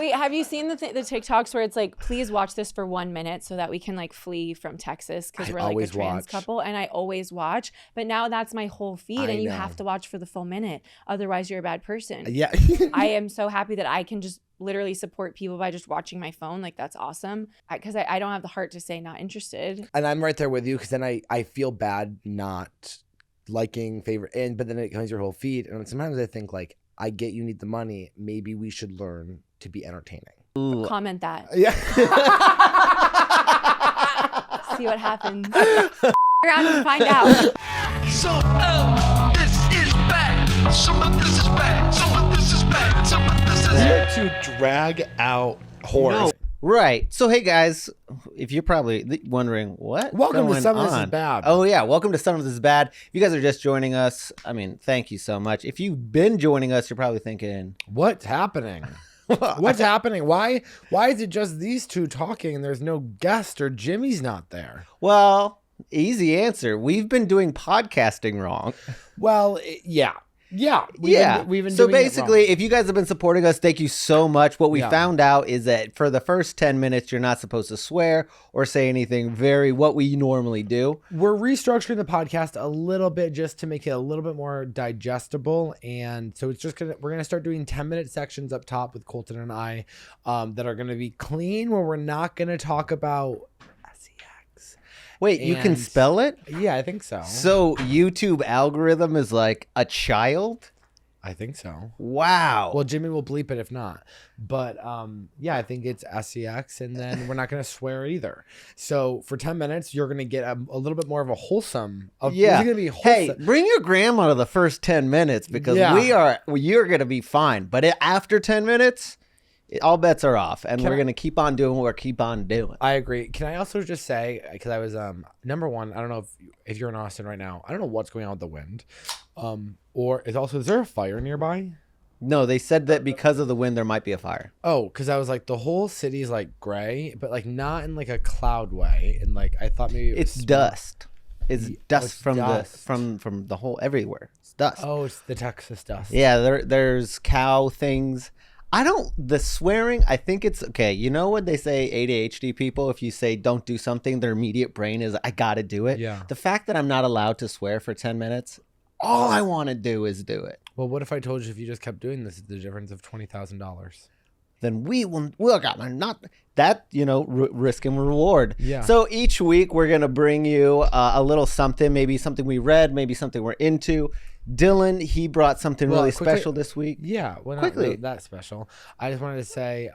Wait, have you seen the TikToks where it's like, please watch this for 1 minute so that we can like flee from Texas because we're like a trans couple, and I always watch. But now that's my whole feed, and you have to watch for the full minute. Otherwise, you're a bad person. Yeah. I am so happy that I can just literally support people by just watching my phone. Like, that's awesome. Because I don't have the heart to say not interested. And I'm right there with you, because then I feel bad not liking but then it comes your whole feed. And sometimes I think like, I get you need the money. Maybe we should learn to be entertaining. Comment that. Yeah. See what happens. Around and find out. So, this is bad. Some of this is bad. Some of this is bad. Some of this is Here to drag out horror. No. Right. So, hey, guys, if you're probably wondering what, welcome to Some of This Is Bad. Oh, yeah. Welcome to Some of This Is Bad. If you guys are just joining us, I mean, thank you so much. If you've been joining us, you're probably thinking, what's happening? What's happening? Why is it just these two talking and there's no guest, or Jimmy's not there? Well, easy answer. We've been doing podcasting wrong. Well, yeah. Yeah. We've been so doing basically, it wrong. if you guys have been supporting us, thank you so much. What we found out is that for the first 10 minutes, you're not supposed to swear or say anything what we normally do. We're restructuring the podcast a little bit just to make it a little bit more digestible. And so it's just we're going to start doing 10-minute sections up top with Colton and I that are going to be clean, where we're not going to talk about SEX. Wait, you can spell it? Yeah, I think so. So YouTube algorithm is like a child? I think so. Wow. Well, Jimmy will bleep it if not. But yeah, I think it's SEX, and then we're not going to swear either. So for 10 minutes, you're going to get a little bit more of a wholesome. Yeah. Going to be wholesome. Hey, bring your grandma to the first 10 minutes because you're going to be fine. But after 10 minutes, all bets are off, and we're going to keep on doing what we keep on doing. I agree. Can I also just say, because I was number one, I don't know if you're in Austin right now, I don't know what's going on with the wind, or is there a fire nearby? No, they said that because of the wind there might be a fire. Oh, because I was like, the whole city's like gray, but like not in like a cloud way, and like I thought maybe it's dust. It's dust from the whole everywhere. It's dust. Oh, it's the Texas dust. Yeah, there's cow things. The swearing, I think it's okay. You know what they say, ADHD people, if you say don't do something, their immediate brain is, I got to do it. Yeah. The fact that I'm not allowed to swear for 10 minutes, all I want to do is do it. Well, what if I told you if you just kept doing this, it's the difference of $20,000? Then we'll got not that, risk and reward. Yeah. So each week we're going to bring you a little something, maybe something we read, maybe something we're into. Dylan, he brought something really special this week. Yeah, well, not really that special. I just wanted to say,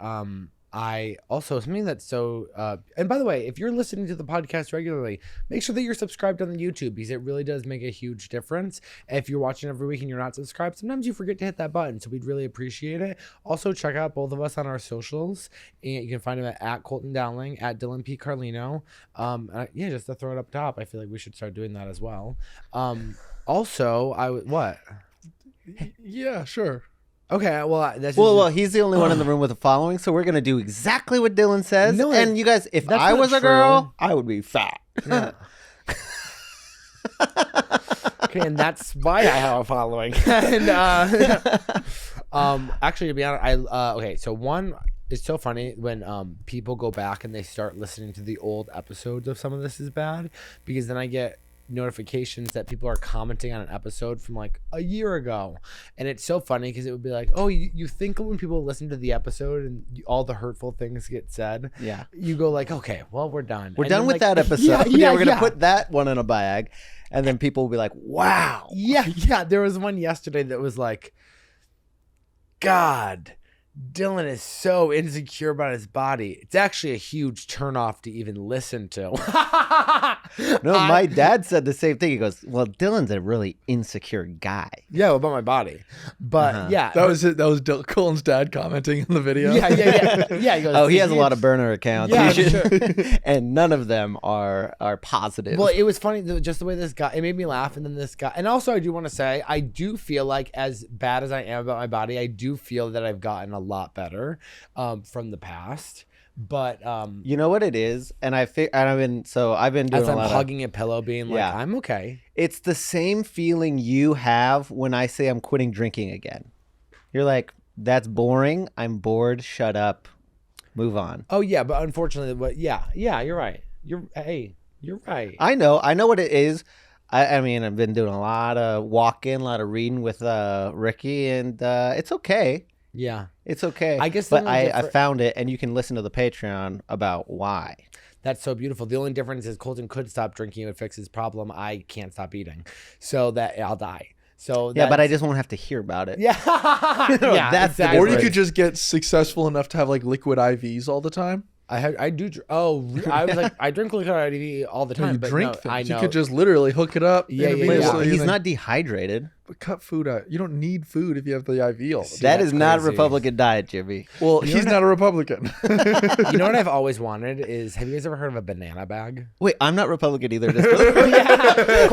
I also, something that's so, and by the way, if you're listening to the podcast regularly, make sure that you're subscribed on the YouTube, because it really does make a huge difference. If you're watching every week and you're not subscribed, sometimes you forget to hit that button, so we'd really appreciate it. Also, check out both of us on our socials, and you can find them at Colton Dowling, at Dylan P. Carlino. Yeah, just to throw it up top, I feel like we should start doing that as well. Also, what? Yeah, sure. Okay, well, that's well, he's the only one in the room with a following, so we're gonna do exactly what Dylan says. No, and you guys, if I was a girl, I would be fat. Yeah. Okay, and that's why I have a following. And actually, to be honest, okay. So one, it's so funny when people go back and they start listening to the old episodes of Some of This Is Bad, because then I get notifications that people are commenting on an episode from like a year ago, and it's so funny because it would be like, oh, you think when people listen to the episode and all the hurtful things get said, you go like, okay, well, we're done Done with that episode. We're gonna put that one in a bag, and then people will be like, wow. Yeah, there was one yesterday that was like, God, Dylan is so insecure about his body. It's actually a huge turnoff to even listen to. No, my dad said the same thing. He goes, well, Dylan's a really insecure guy. Yeah, about my body. But yeah. That was it. That was Colin's dad commenting in the video. Yeah. Yeah, he goes, he has a lot of burner accounts. Yeah, sure. And none of them are positive. Well, it was funny just the way this guy, it made me laugh. And then this guy, and also I do want to say, I do feel like, as bad as I am about my body, I do feel that I've gotten a lot better from the past. But you know what it is, and I've been doing as I'm a lot hugging a pillow, being like, Yeah. I'm okay. It's the same feeling you have when I say I'm quitting drinking again. You're like, That's boring. I'm bored. Shut up. Move on. Oh yeah, but unfortunately, yeah, you're right. You're right. I know what it is. I mean, I've been doing a lot of walking, a lot of reading with Ricky, and it's okay. Yeah, it's okay. I guess, but I found it, and you can listen to the Patreon about why. That's so beautiful. The only difference is Colton could stop drinking and fix his problem. I can't stop eating, so that I'll die. So yeah, but I just won't have to hear about it. Yeah, yeah, that's exactly. Or you could just get successful enough to have like liquid IVs all the time. I do. Oh, I was like, I drink liquid IV all the time. No, you but drink no, things. I know. You could just literally hook it up. Yeah. He's not dehydrated. But cut food out. You don't need food if you have the IV all the time. That is not a Republican diet, Jimmy. Well, he's not a Republican. You know what I've always wanted is, have you guys ever heard of a banana bag? Wait, I'm not Republican either. Yeah.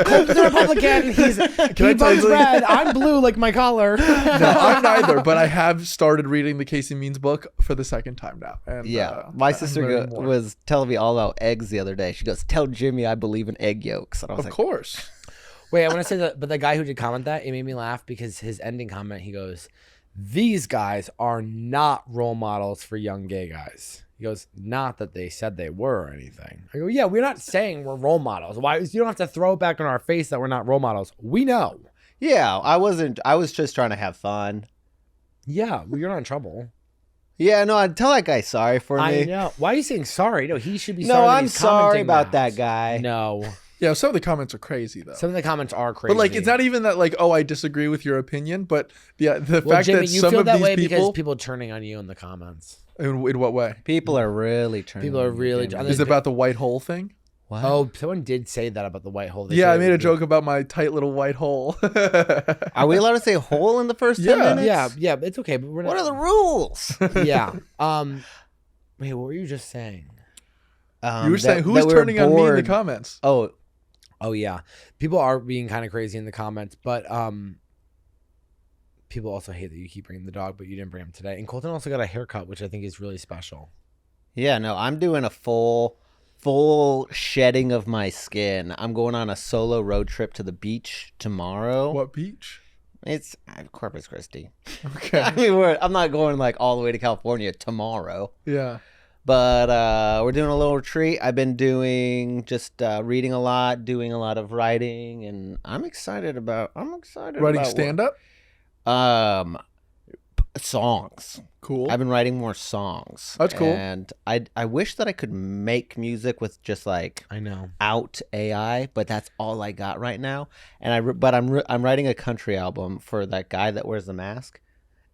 Colton's a Republican. He votes red. I'm blue like my collar. No, I'm neither, but I have started reading the Casey Means book for the second time now. And yeah, my sister was telling me all about eggs the other day. She goes, "Tell Jimmy I believe in egg yolks." And I was of course. Wait, I want to say that, but the guy who did comment that, it made me laugh because his ending comment, he goes, "These guys are not role models for young gay guys." He goes, "Not that they said they were or anything." I go, "Yeah, we're not saying we're role models. Why? You don't have to throw it back in our face that we're not role models. We know." Yeah, I wasn't. I was just trying to have fun. Yeah, well, you're not in trouble. Yeah, no, I'd tell that guy sorry for me. I know. Why are you saying sorry? No, he should be sorry. No, that I'm he's sorry commenting about that guy. No. Yeah, some of the comments are crazy though. Some of the comments are crazy. But like, it's not even that like, oh, I disagree with your opinion, but the fact Jimmy, that you some feel of that these way people, because people are turning on you in the comments. In what way? People are really turning. People are really. Is it about the white hole thing? What? Oh, someone did say that about the white hole. Yeah, I made a joke about my tight little white hole. Are we allowed to say hole in the first 10 minutes? Yeah, it's okay. But we're not. What are the rules? Yeah. Wait, what were you just saying? You were saying who's turning on me in the comments? Oh yeah, people are being kind of crazy in the comments, but people also hate that you keep bringing the dog, but you didn't bring him today. And Colton also got a haircut, which I think is really special. Yeah, no, I'm doing a full shedding of my skin. I'm going on a solo road trip to the beach tomorrow. What beach? It's Corpus Christi. Okay. I mean, I'm not going like all the way to California tomorrow. Yeah. But we're doing a little retreat. I've been doing just reading a lot, doing a lot of writing, and I'm excited about. Writing stand-up. Songs. Cool. I've been writing more songs. That's cool. And I wish that I could make music with just like out AI, but that's all I got right now. And I'm writing a country album for that guy that wears the mask,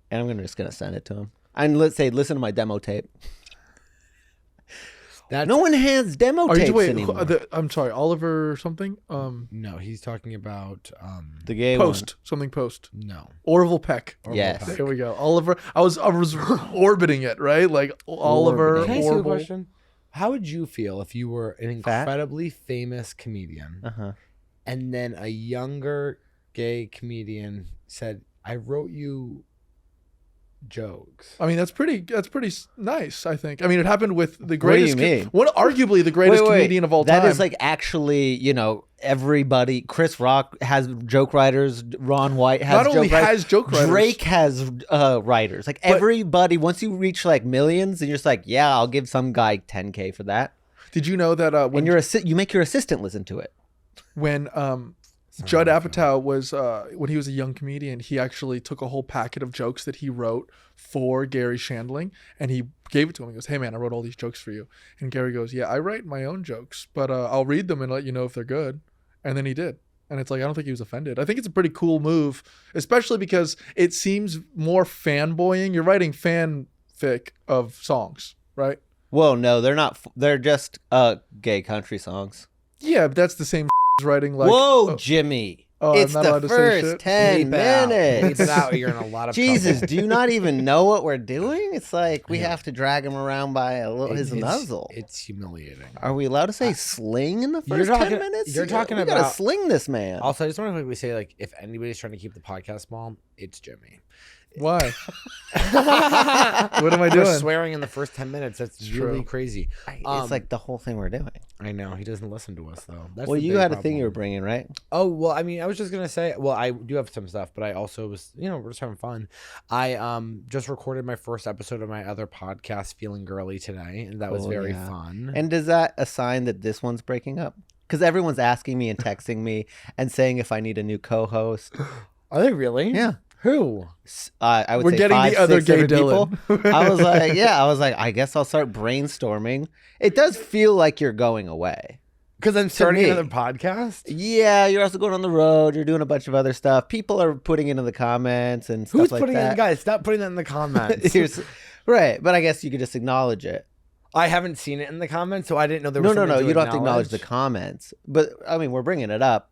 and I'm just gonna send it to him. And let's say listen to my demo tape. No one has demo tapes anymore. I'm sorry, Oliver something? No, he's talking about the gay Post. one. Something Post. No. Orville Peck. Yes. Peck. There we go. Oliver. I was orbiting it, right? Like Oliver. Can I ask you a question? How would you feel if you were an incredibly famous comedian and then a younger gay comedian said, "I wrote you jokes"? I mean, that's pretty nice, I think. I mean, it happened with the greatest. What do you mean? Arguably the greatest comedian of all time. That is like actually, everybody. Chris Rock has joke writers. Ron White has joke writers. Drake has writers. Like everybody. Once you reach like millions, and you're just like, yeah, I'll give some guy $10K for that. Did you know that when you make your assistant listen to it? When Judd Apatow was when he was a young comedian, he actually took a whole packet of jokes that he wrote for Gary Shandling, and he gave it to him. He goes, "Hey man, I wrote all these jokes for you." And Gary goes, "Yeah, I write my own jokes, but I'll read them and let you know if they're good." And then he did. And it's like, I don't think he was offended. I think it's a pretty cool move, especially because it seems more fanboying. You're writing fanfic of songs, right? Well, no, they're not. They're just gay country songs. Yeah, but that's the same writing like. Whoa, Jimmy. It's the first 10 minutes. Leave it out. You're in a lot of Jesus, trouble. do you not even know what we're doing? It's like we have to drag him around by his nuzzle. It's humiliating. Are we allowed to say sling in the first 10 minutes? You're talking about. We gotta sling this man. Also, I just want to quickly say, like, if anybody's trying to keep the podcast small, it's Jimmy. Why? What am I doing? We're swearing in the first 10 minutes. That's really crazy. It's like the whole thing we're doing. I know. He doesn't listen to us, though. That's well, you had a thing you were bringing, right? Oh, well, I mean, I was just going to say, well, I do have some stuff, but I also was, we're just having fun. I just recorded my first episode of my other podcast, Feeling Girly, today, and that was very fun. And is that a sign that this one's breaking up? Because everyone's asking me and texting me and saying if I need a new co-host. Are they really? Yeah. Who? I would We're say getting 5, the other 6, gay 7 people. Dylan. I was like, I guess I'll start brainstorming. It does feel like you're going away. Because I'm starting another podcast? Yeah, you're also going on the road. You're doing a bunch of other stuff. People are putting it in the comments and stuff like that. Who's putting it in? Guys, stop putting that in the comments. Right, but I guess you could just acknowledge it. I haven't seen it in the comments, so I didn't know there was No, something you don't have to acknowledge the comments. But, I mean, we're bringing it up.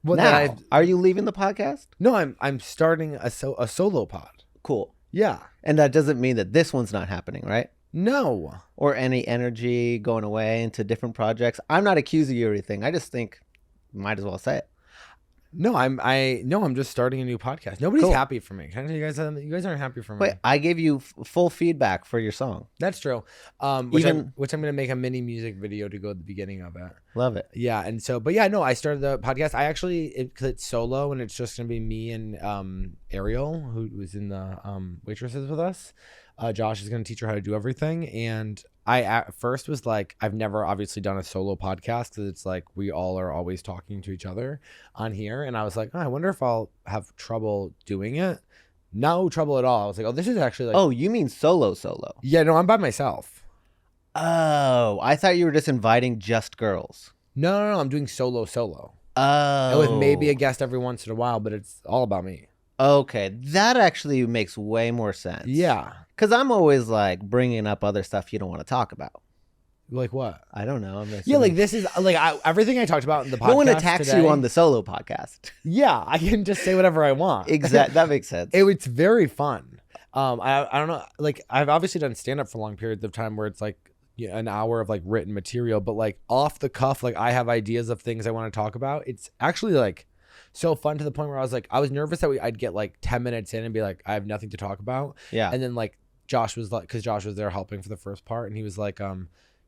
Well, now, are you leaving the podcast? No, I'm starting a solo pod. Cool. Yeah. And that doesn't mean that this one's not happening, right? No. Or any energy going away into different projects. I'm not accusing you or anything. I just think might as well say it. No, I'm just starting a new podcast. Nobody's happy for me. Can I tell you guys you guys aren't happy for me? Wait, I gave you full feedback for your song. That's true. Which I'm going to make a mini music video to go at the beginning of it. Love it. Yeah, and so, but yeah, no, I started the podcast. It's solo, and it's just going to be me and Ariel, who was in the waitresses with us. Josh is going to teach her how to do everything, and I at first was like, I've never obviously done a solo podcast because it's like we all are always talking to each other on here, and I was like, I wonder if I'll have trouble doing it. No trouble at all. I was like, this is actually like, oh, you mean solo? Yeah, no, I'm by myself. Oh, I thought you were just inviting just girls. No, I'm doing solo. Oh, and with maybe a guest every once in a while, but it's all about me. Okay, that actually makes way more sense. Yeah. Because I'm always like bringing up other stuff you don't want to talk about. Like what? I don't know. Yeah, like this is like everything I taled about in the podcast. No one attacks today, you on the solo podcast. Yeah, I can just say whatever I want. Exactly. That makes sense. It's very fun. I don't know. Like I've obviously done stand up for long periods of time where it's like an hour of like written material, but like off the cuff, like I have ideas of things I want to talk about. It's actually like so fun to the point where I was like, I was nervous that I'd get like 10 minutes in and be like, I have nothing to talk about. Yeah. And then like Josh was like, because Josh was there helping for the first part, and he was like,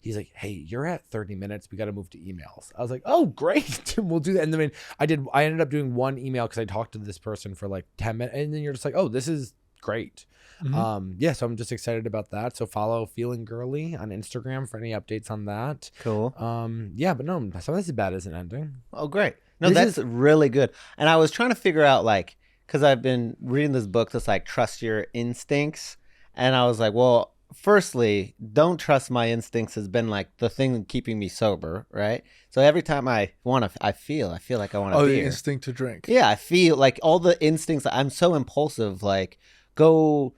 he's like, hey, you're at 30 minutes. We got to move to emails. I was like, oh, great. We'll do that. And then I ended up doing one email because I talked to this person for like 10 minutes. And then you're just like, oh, this is great. Mm-hmm. Yeah, so I'm just excited about that. So follow Feeling Girly on Instagram for any updates on that. Cool. Yeah, but no, some of this is bad isn't ending. Oh, great. No, that's really good. And I was trying to figure out like, because I've been reading this book that's like Trust Your Instincts. And I was like, well, firstly, don't trust my instincts has been like the thing keeping me sober, right? So every time I feel like I want a beer. The instinct to drink. Yeah, I feel like all the instincts. I'm so impulsive. Like go,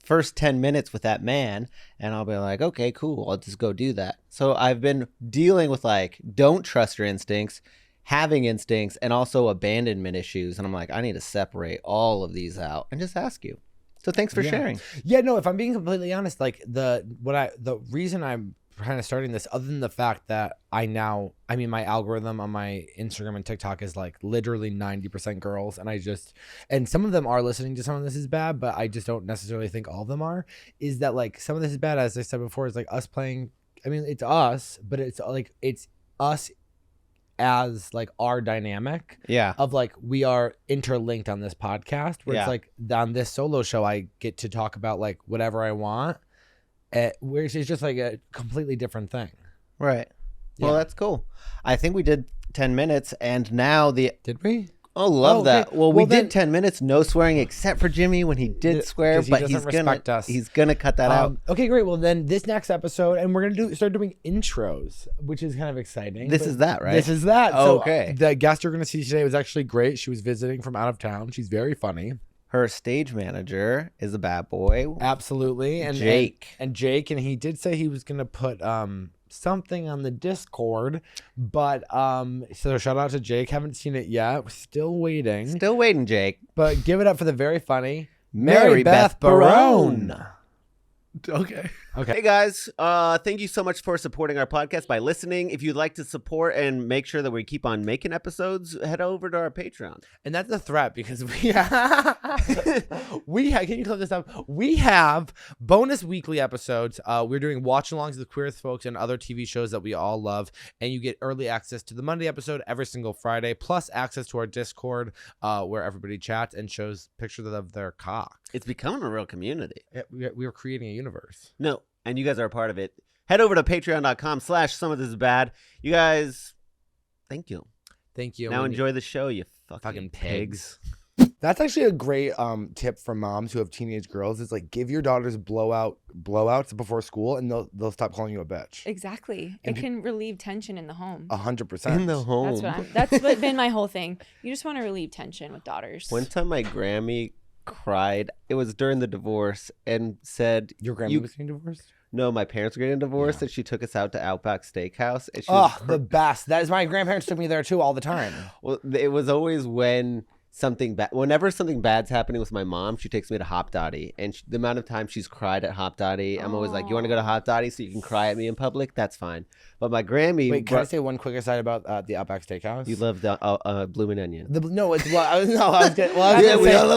first 10 minutes with that man, and I'll be like, okay, cool, I'll just go do that. So I've been dealing with like, don't trust your instincts, having instincts, and also abandonment issues. And I'm like, I need to separate all of these out and just ask you. So thanks for sharing. Yeah, no, if I'm being completely honest, like the reason I'm kind of starting this, other than the fact that my algorithm on my Instagram and TikTok is like literally 90% girls, and some of them are listening to some of This Is Bad, but I just don't necessarily think all of them are, is that like some of This Is Bad, as I said before, is like us playing, I mean, it's us, but it's like, it's us as like our dynamic of like we are interlinked on this podcast where it's like on this solo show I get to talk about like whatever I want, whereas it's just like a completely different thing. Right. Well, that's cool. I think we did 10 minutes and now did we? Oh, love that. Well, we did 10 minutes, no swearing, except for Jimmy when he did swear, but he's gonna cut that out. Okay, great. Well, then this next episode, and we're gonna start doing intros, which is kind of exciting. This is that, right? This is that. Oh, okay. The guest you're gonna see today was actually great. She was visiting from out of town. She's very funny. Her stage manager is a bad boy. Absolutely. And Jake. And he did say he was gonna put something on the Discord, but so shout out to Jake. Haven't seen it yet. Still waiting, Jake. But give it up for the very funny Mary Beth Barone. Okay. Okay. Hey guys, thank you so much for supporting our podcast by listening. If you'd like to support and make sure that we keep on making episodes, head over to our Patreon. And that's a threat because we have, can you clip this up? We have bonus weekly episodes. We're doing watch-alongs with Queer as Folks and other TV shows that we all love. And you get early access to the Monday episode every single Friday, plus access to our Discord where everybody chats and shows pictures of their cock. It's becoming a real community. We are creating a universe. No, and you guys are a part of it. Head over to patreon.com/someofthisisbad. You guys, thank you. Thank you. Now enjoy the show, you fucking pigs. That's actually a great tip for moms who have teenage girls. It's like, give your daughters blowouts before school, and they'll stop calling you a bitch. Exactly. It can relieve tension in the home. 100%. In the home. That's been my whole thing. You just want to relieve tension with daughters. One time my Grammy cried. It was during the divorce and said, your grandma was getting divorced? No, my parents were getting divorced, and she took us out to Outback Steakhouse. And the best. That is, my grandparents took me there too all the time. Well, it was always whenever something bad's happening with my mom, she takes me to Hop Dottie, and the amount of time she's cried at Hop Dottie, I'm always like, you want to go to Hop Dottie so you can cry at me in public? That's fine. But my Grammy. Wait, can I say one quick aside about the Outback Steakhouse? You love the Bloomin' Onion. We all love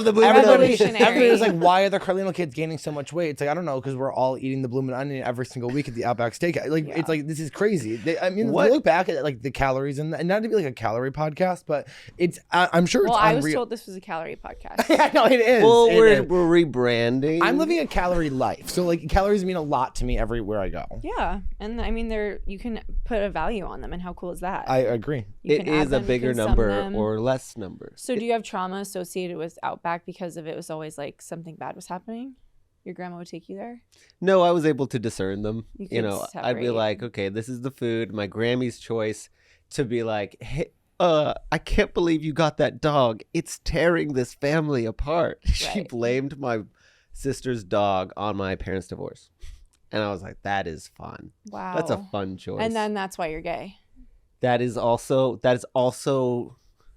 the Bloomin' Onion. Everybody was like, why are the Carlino kids gaining so much weight? It's like, I don't know, because we're all eating the Bloomin' Onion every single week at the Outback Steakhouse. Like, it's like, this is crazy. If you look back at like the calories and not to be like a calorie podcast, but it's I'm sure it's unreal. I was told this was a calorie podcast. Yeah, no, it is. Well, we're rebranding. I'm living a calorie life, so like calories mean a lot to me everywhere I go. Yeah, and I mean, you can put a value on them, and how cool is that? I agree. It is a bigger number or less number. So do you have trauma associated with Outback because of it was always like something bad was happening? Your grandma would take you there? No, I was able to discern them. You know, I'd be like, okay, this is the food. My Grammy's choice to be like, hey, I can't believe you got that dog. It's tearing this family apart. Right. She blamed my sister's dog on my parents' divorce. And I was like, that is fun. Wow. That's a fun choice. And then that's why you're gay. That is also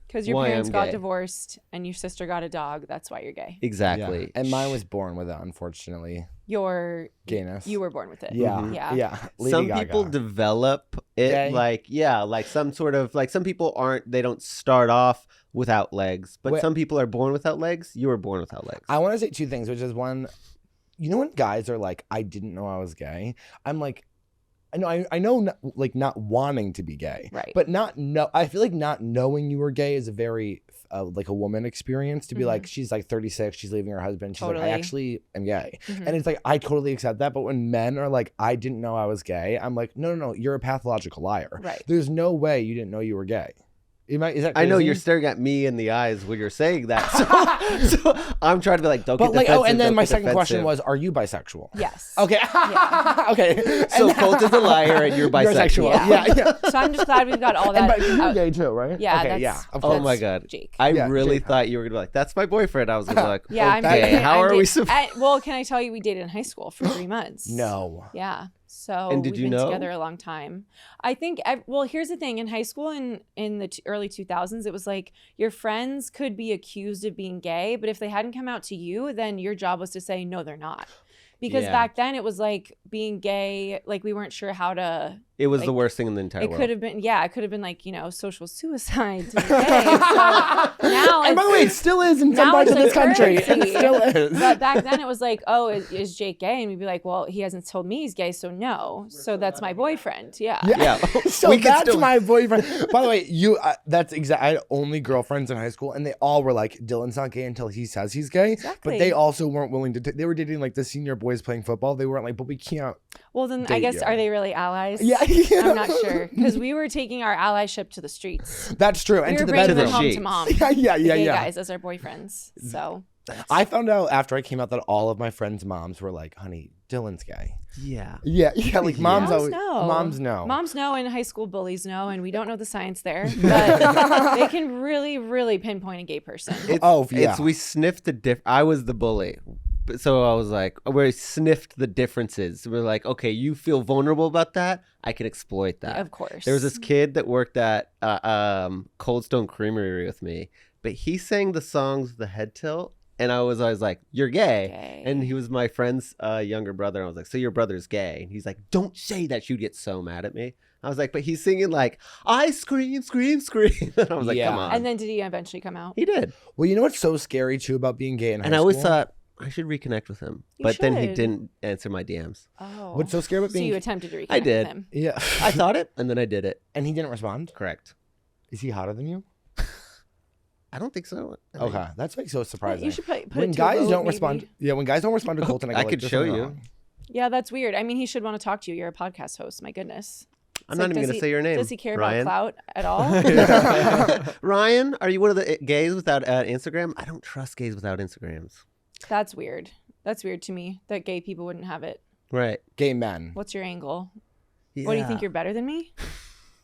because your parents got divorced and your sister got a dog. That's why you're gay. Exactly. Yeah. And mine was born with it, unfortunately. Your gayness. You were born with it. Yeah. Mm-hmm. Yeah. Some people develop it like some sort of like some people they don't start off without legs, but some people are born without legs. You were born without legs. I want to say two things, which is one, you know, when guys are like, I didn't know I was gay. I'm like, I know, like, not wanting to be gay, right? But I feel like not knowing you were gay is a very like a woman experience to be like, she's like 36, she's leaving her husband, she's like, I actually am gay, and it's like I totally accept that. But when men are like, I didn't know I was gay, I'm like, no, you're a pathological liar. Right? There's no way you didn't know you were gay. Is that crazy? I know you're staring at me in the eyes when you're saying that. So I'm trying to be like, don't get defensive. And then my second question was, are you bisexual? Yes. Okay. Yeah. Okay. So Colton's a liar and you're bisexual. Yeah. So I'm just glad we've got all that. But you're gay too, right? Yeah. Okay, Oh my God. Jake. I really thought you were going to be like, that's my boyfriend. I was going to be like, yeah, okay, how are we supposed Well, can I tell you, we dated in high school for 3 months. No. Yeah. So and did we've you been know? together a long time. I think, well, here's the thing. In high school in the early 2000s, it was like your friends could be accused of being gay, but if they hadn't come out to you, then your job was to say, no, they're not. Because back then it was like being gay, like we weren't sure how to. It was the worst thing in the entire world. It could have been like, social suicide to be gay. So now, and by the way, it still is in some parts of this country. It still is. But back then it was like, oh, is Jake gay? And we'd be like, well, he hasn't told me he's gay, so no. So that's my boyfriend. Yeah. So that's my boyfriend. By the way, that's exactly. I had only girlfriends in high school, and they all were like, Dylan's not gay until he says he's gay. Exactly. But they also weren't willing to. They were dating like the senior boys playing football. They weren't like, but we can't. Well, then I guess are they really allies? Yeah. I'm not sure, because we were taking our allyship to the streets. That's true, and we to were the bringing bedroom. them home to mom. Yeah. Guys as our boyfriends. So I found out after I came out that all of my friends' moms were like, "Honey, Dylan's gay." Yeah. Like moms know. Moms know. Moms know, and high school bullies know, and we don't know the science there, but they can really, really pinpoint a gay person. We sniffed I was the bully. So I was like, we sniffed the differences. We're like, okay, you feel vulnerable about that? I can exploit that. Of course. There was this kid that worked at Cold Stone Creamery with me, but he sang the songs with the head tilt, And I was always like, you're gay. And he was my friend's younger brother. I was like, so your brother's gay? And he's like, don't say that. She'd get so mad at me. I was like, but he's singing like, I scream, scream, scream. And I was like, come on. And then did he eventually come out? He did. Well, you know what's so scary too about being gay in high school? And I always thought I should reconnect with him. But then he didn't answer my DMs. Oh. What's so scary about being... So you attempted to reconnect with him? Yeah. I thought it, and then I did it. And he didn't respond? Correct. Is he hotter than you? I don't think so. Okay, that's like so surprising. You should put when guys don't respond. Yeah, when guys don't respond to Colton, I could show you. Yeah, that's weird. I mean, he should want to talk to you. You're a podcast host. My goodness. I'm not even going to say your name. Does he care Ryan? about clout at all? Ryan, are you one of the gays without Instagram? I don't trust gays without Instagrams. That's weird. That's weird to me that gay people wouldn't have it. Right. Gay men. What's your angle? Yeah. What do you think? You're better than me?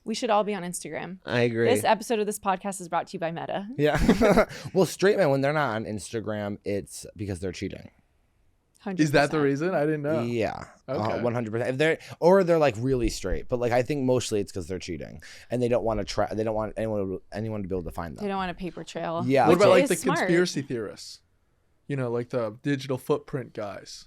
We should all be on Instagram. I agree. This episode of this podcast is brought to you by Meta. Yeah. Well, straight men, when they're not on Instagram, it's because they're cheating. 100%. Is that the reason? I didn't know. Yeah. Okay. 100%. If they're like really straight, but like I think mostly it's because they're cheating and they don't want to try. They don't want anyone to be able to find them. They don't want a paper trail. Yeah. What about like the smart. conspiracy theorists? You know, like the digital footprint guys.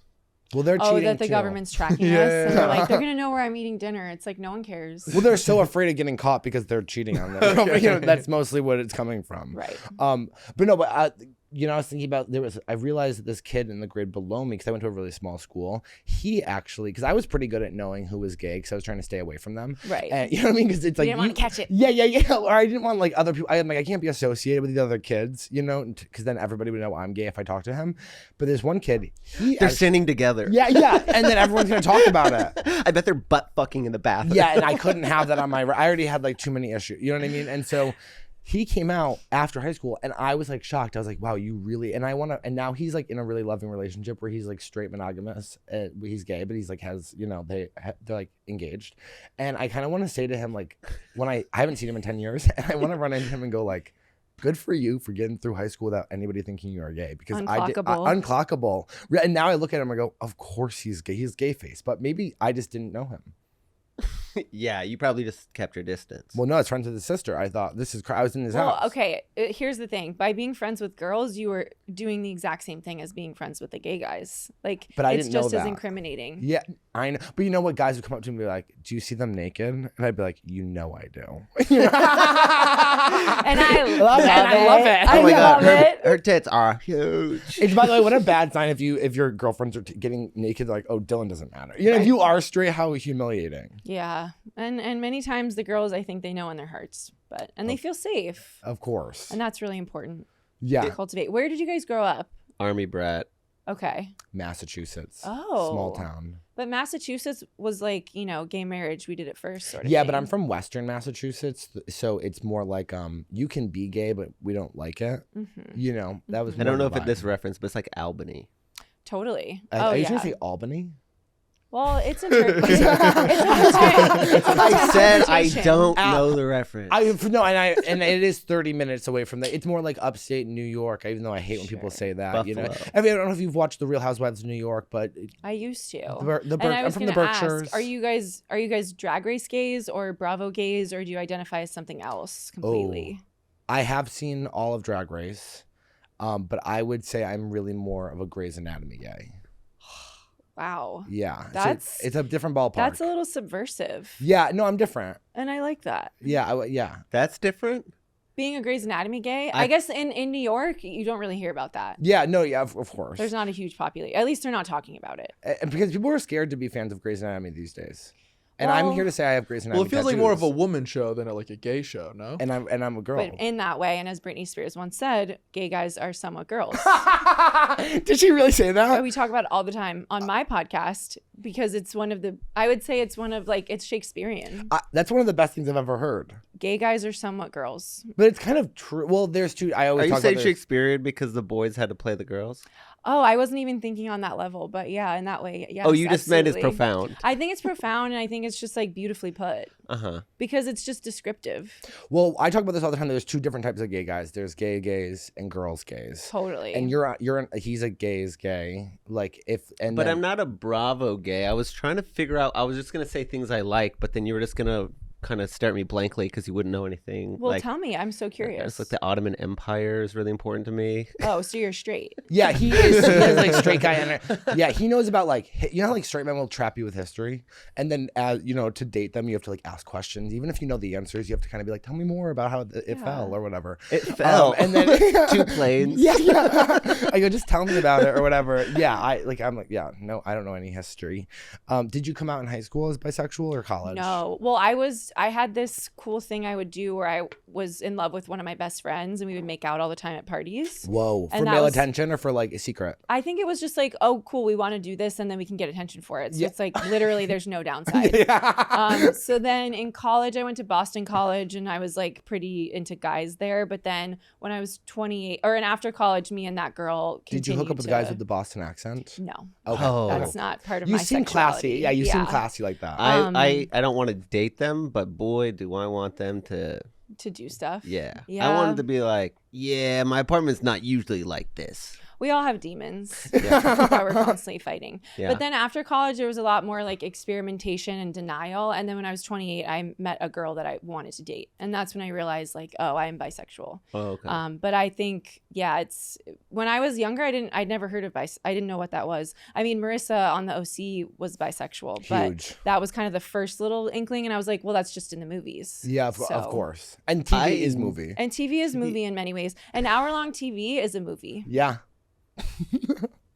Well, they're cheating that the too. government's tracking us. And they're like, they're going to know where I'm eating dinner. It's like, no one cares. Well, they're so afraid of getting caught because they're cheating on them. You know, that's mostly what it's coming from. Right. But no, but you know, I was thinking about I realized that this kid in the grade below me, because I went to a really small school, he actually, because I was pretty good at knowing who was gay because I was trying to stay away from them. Right. And, you know what I mean? Because it's like, you didn't want to catch it. Yeah. Or I didn't want like other people. I'm like, I can't be associated with the other kids, you know, because then everybody would know I'm gay if I talk to him. But there's one kid, they're sinning together. Yeah. And then everyone's going to talk about it. I bet they're butt fucking in the bathroom. Yeah. And I couldn't have that on my, I already had like too many issues. You know what I mean? And so he came out after high school and I was like shocked. I was like, wow, you really, and now he's like in a really loving relationship where he's like straight monogamous. He's gay, but he's like you know, they're like engaged. And I kind of want to say to him, like, when I haven't seen him in 10 years and I want to run into him and go like, good for you for getting through high school without anybody thinking you are gay, because unclockable. And now I look at him and I go, of course he's gay. He's gay face, but maybe I just didn't know him. Yeah, you probably just kept your distance. Well, no, it's friends with his sister. I thought I was in his house. Well, okay. Here's the thing: by being friends with girls, you were doing the exact same thing as being friends with the gay guys. Like, but I it's didn't know just that. as incriminating. Yeah, I know. But you know what? Guys would come up to me and be like, "Do you see them naked?" And I'd be like, "You know I do." And I love it. I love it. Oh my god, it. her tits are huge. It's, by the way, what a bad sign if your girlfriends are getting naked. Like, oh, Dylan doesn't matter. You know, if you are straight, how humiliating. Yeah, and many times the girls, I think they know in their hearts, and they feel safe. Of course. And that's really important. Yeah. To cultivate. Where did you guys grow up? Army brat. Okay. Massachusetts. Oh. Small town. But Massachusetts was like, you know, gay marriage. We did it first, sort of. Yeah, thing. but I'm from Western Massachusetts, so it's more like you can be gay, but we don't like it. Mm-hmm. You know, that was. I don't know if it's this reference, but it's like Albany. Totally. Are you gonna say Albany? Well, it's I said I don't know the reference. And it is 30 minutes away from that. It's more like upstate New York, even though I hate when people say that. Buffalo. You know, I mean, I don't know if you've watched The Real Housewives of New York, but I used to. I'm from the Berkshires. Ask, are you guys Drag Race gays or Bravo gays, or do you identify as something else completely? I have seen all of Drag Race, but I would say I'm really more of a Grey's Anatomy gay. Wow. Yeah. It's a different ballpark. That's a little subversive. Yeah. No, I'm different. And I like that. Yeah. Yeah. That's different? Being a Grey's Anatomy gay, I guess in New York, you don't really hear about that. Yeah. No. Yeah. Of course. There's not a huge population. At least they're not talking about it. And because people are scared to be fans of Grey's Anatomy these days. And I'm here to say I have Grey's Anatomy. Well, it feels like more of a woman show than like a gay show, no? And I'm a girl. But in that way, and as Britney Spears once said, gay guys are somewhat girls. Did she really say that? We talk about it all the time on my podcast because it's I would say it's it's Shakespearean. That's one of the best things I've ever heard. Gay guys are somewhat girls. But it's kind of true. Well, there's two. Are you saying Shakespearean because the boys had to play the girls? Oh, I wasn't even thinking on that level, but yeah, in that way, yeah. Oh, you just meant it's profound. I think it's profound, and I think it's just like beautifully put. Because it's just descriptive. Well, I talk about this all the time. There's two different types of gay guys. There's gay gays and girls gays. Totally. And he's a gay's gay. I'm not a Bravo gay. I was trying to figure out. I was just gonna say things I like, but then you were just gonna kind of stare at me blankly because you wouldn't know anything. Well, like, tell me. I'm so curious. It's like the Ottoman Empire is really important to me. Oh, so you're straight. Yeah, he is like straight guy. Yeah, he knows about like, you know how like straight men will trap you with history? And then, you know, to date them, you have to like ask questions. Even if you know the answers, you have to kind of be like, tell me more about how it fell or whatever. It fell. And then 2 planes. Yeah. I go, just tell me about it or whatever. Yeah, I'm like, yeah, no, I don't know any history. Did you come out in high school as bisexual or college? No. Well, I had this cool thing I would do where I was in love with one of my best friends and we would make out all the time at parties. Whoa. For male attention or for like a secret? I think it was just like, oh, cool, we want to do this and then we can get attention for it. So it's like literally there's no downside. So then in college, I went to Boston College and I was like pretty into guys there. But then when I was 28 and after college, me and that girl Did you hook up with guys with the Boston accent? No. Okay. Oh. That's not part of my You seem classy. Yeah, you seem classy like that. I don't want to date them, but boy, do I want them to do stuff. Yeah. I wanted to be like, yeah, my apartment's not usually like this. We all have demons that we're constantly fighting. Yeah. But then after college, there was a lot more like experimentation and denial. And then when I was 28, I met a girl that I wanted to date. And that's when I realized like, oh, I am bisexual. Oh, okay. But I think, it's when I was younger, I'd never heard of I didn't know what that was. I mean, Marissa on the OC was bisexual. But that was kind of the first little inkling. And I was like, well, that's just in the movies. Yeah, of course. And TV is movie. And TV is movie in many ways. An hour-long TV is a movie. Yeah.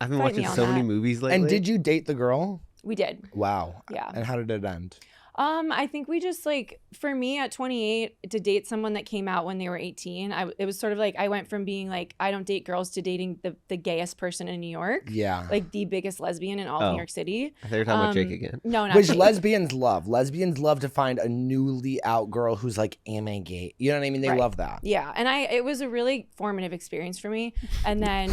I've been watching so many movies lately. And did you date the girl? We did. Wow. Yeah. And how did it end? I think we just like, for me at 28 to date someone that came out when they were 18, it was sort of like I went from being like, I don't date girls to dating the gayest person in New York. Yeah. Like the biggest lesbian in all of New York City. I thought you were talking about Jake again. No, not Which Jake. Lesbians love. Lesbians love to find a newly out girl who's like, am I gay? You know what I mean? They love that. Yeah. And it was a really formative experience for me. And then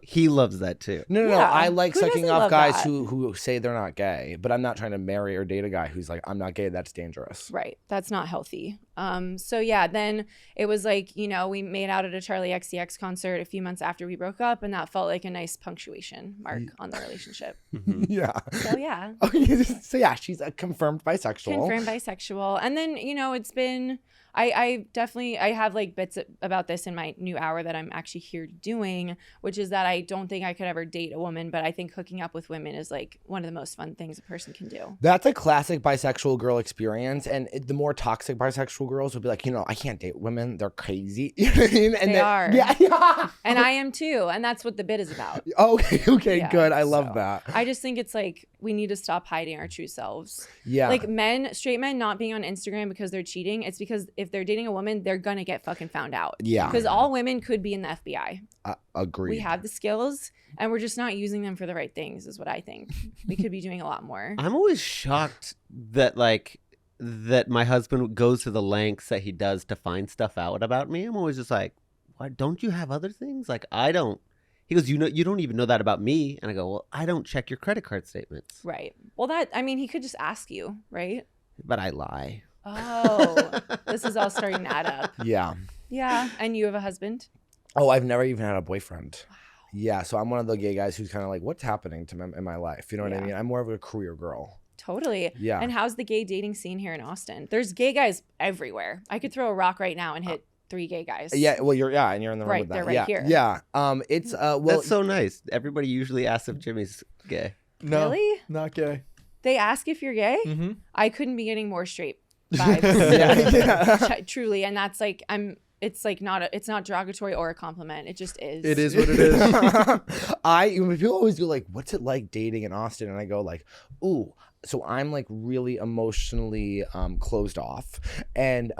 he loves that too. No. I like sucking off guys who say they're not gay, but I'm not trying to marry or date a guy who's like, I'm not gay, that's dangerous. Right. That's not healthy. So yeah, then it was like, you know, we made out at a Charlie XCX concert a few months after we broke up, and that felt like a nice punctuation mark on the relationship. Yeah. So yeah. So yeah, she's a confirmed bisexual. And then, you know, it's been, I definitely have like bits about this in my new hour that I'm actually here doing, which is that I don't think I could ever date a woman, but I think hooking up with women is like one of the most fun things a person can do. That's a classic bisexual girl experience. And the more toxic bisexual girls would be like, you know, I can't date women. They're crazy. You know what I mean? And they are. Yeah. And I am too. And that's what the bit is about. Okay, yeah, good. I love that. I just think it's like, we need to stop hiding our true selves. Yeah. Like straight men not being on Instagram because they're cheating. It's because if they're dating a woman, they're going to get fucking found out. Yeah. Because all women could be in the FBI. Agreed. We have the skills and we're just not using them for the right things is what I think. We could be doing a lot more. I'm always shocked that my husband goes to the lengths that he does to find stuff out about me. I'm always just like, why don't you have other things? Like, I don't. He goes, you don't even know that about me. And I go, well, I don't check your credit card statements. Right. Well, he could just ask you, right? But I lie. Oh, this is all starting to add up. Yeah. Yeah. And you have a husband? Oh, I've never even had a boyfriend. Wow. Yeah. So I'm one of the gay guys who's kind of like, what's happening to me in my life? You know what I mean? I'm more of a career girl. Totally. Yeah. And how's the gay dating scene here in Austin? There's gay guys everywhere. I could throw a rock right now and hit 3 gay guys. Yeah, well, and you're in the room with that. They're right here. Yeah, it's that's so nice. Everybody usually asks if Jimmy's gay. No, really? Not gay. They ask if you're gay? Mm-hmm. I couldn't be getting more straight vibes. Truly, and that's like it's like it's not derogatory or a compliment. It just is. It is what it is. People always go like, "What's it like dating in Austin?" And I go like, "Ooh." So I'm like really emotionally closed off, and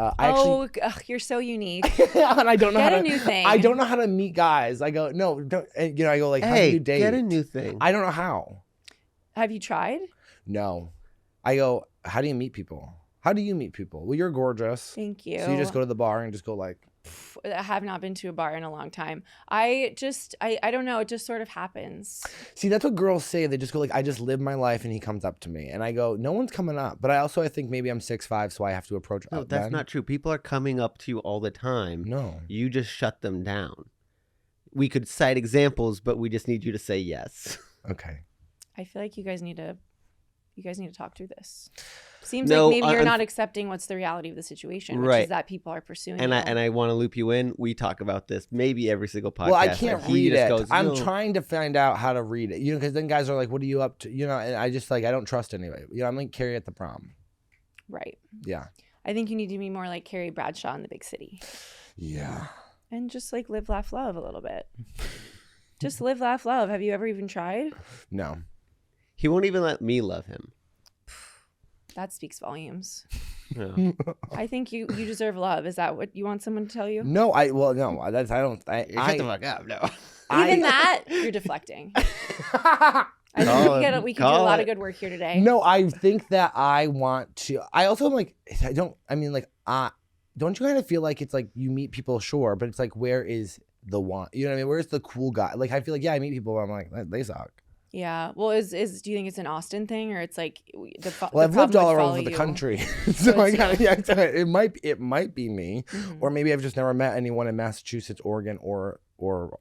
you're so unique. And I don't know get a new thing. I don't know how to meet guys. I go no, don't. And, you know, I go like, how do you date? Get a new thing. I don't know how. Have you tried? No. I go, how do you meet people? How do you meet people? Well, you're gorgeous. Thank you. So you just go to the bar and just go like. I have not been to a bar in a long time. I don't know. It just sort of happens. See, that's what girls say. They just go like, I just live my life and he comes up to me. And I go, no one's coming up. But I think maybe I'm 6'5", so I have to approach. No, that's not true. People are coming up to you all the time. No. You just shut them down. We could cite examples, but we just need you to say yes. Okay. I feel like you guys need to you guys need to talk through this. Seems like maybe you're not accepting what's the reality of the situation, which is that people are pursuing and you. I want to loop you in. We talk about this maybe every single podcast. Well, I can't read it. I'm trying to find out how to read it. Because then guys are like, "What are you up to?" And I just I don't trust anybody. I'm like Carrie at the prom. Right. Yeah. I think you need to be more like Carrie Bradshaw in the big city. Yeah. And just live, laugh, love a little bit. Just live, laugh, love. Have you ever even tried? No. He won't even let me love him. That speaks volumes. Yeah. I think you deserve love. Is that what you want someone to tell you? No, I don't. Shut the fuck up. No. Even that, you're deflecting. I think we can do a lot of good work here today. No, I think that I want to. I also am like, don't you kind of feel like it's like you meet people, sure, but it's like, where is the one? You know what I mean? Where's the cool guy? Like, I feel like, I meet people where I'm like, they suck. Yeah. Well, do you think it's an Austin thing, or it's like I've lived all over the country, so I got it might be me, or maybe I've just never met anyone in Massachusetts, Oregon, or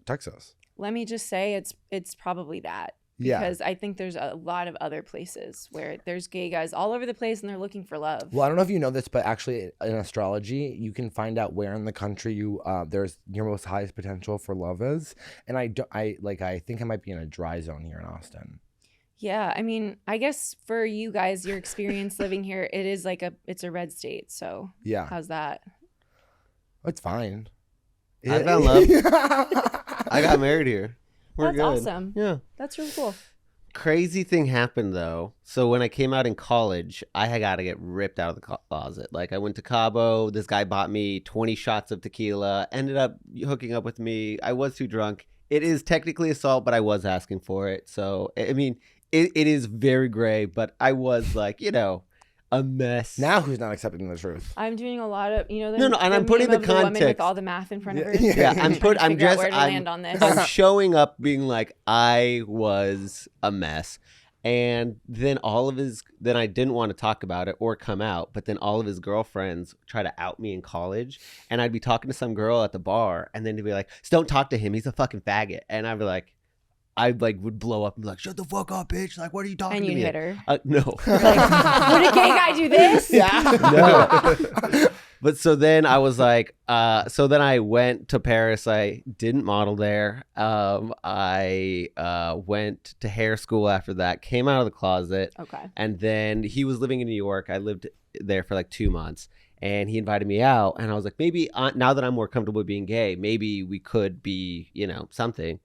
Texas. Let me just say it's probably that. Yeah. Because I think there's a lot of other places where there's gay guys all over the place and they're looking for love. Well, I don't know if you know this, but actually in astrology, you can find out where in the country there's your most highest potential for love is. And I think I might be in a dry zone here in Austin. Yeah. I mean, I guess for you guys, your experience living here, it is it's a red state. So yeah. How's that? It's fine. I found love. I got married here. That's good. Awesome. Yeah. That's really cool. Crazy thing happened though. So when I came out in college, I got to get ripped out of the closet. Like I went to Cabo. This guy bought me 20 shots of tequila, ended up hooking up with me. I was too drunk. It is technically assault, but I was asking for it. So, I mean, it is very gray, but I was like, a mess. Now who's not accepting the truth? I'm doing a lot of, and I'm putting the context with all the math in front of her. Yeah, land on this. I'm showing up being like I was a mess, and then then I didn't want to talk about it or come out, but then all of his girlfriends try to out me in college, and I'd be talking to some girl at the bar, and then they'd be like, "Don't talk to him, he's a fucking faggot," and I'd be like. I would blow up and be like, "Shut the fuck up, bitch! Like, what are you talking to me?" And you hit her? No. Would a gay guy do this? Yeah. No. But so then I was like, so then I went to Paris. I didn't model there. I went to hair school after that. Came out of the closet. Okay. And then he was living in New York. I lived there for like 2 months. And he invited me out. And I was like, maybe now that I'm more comfortable being gay, maybe we could be, something.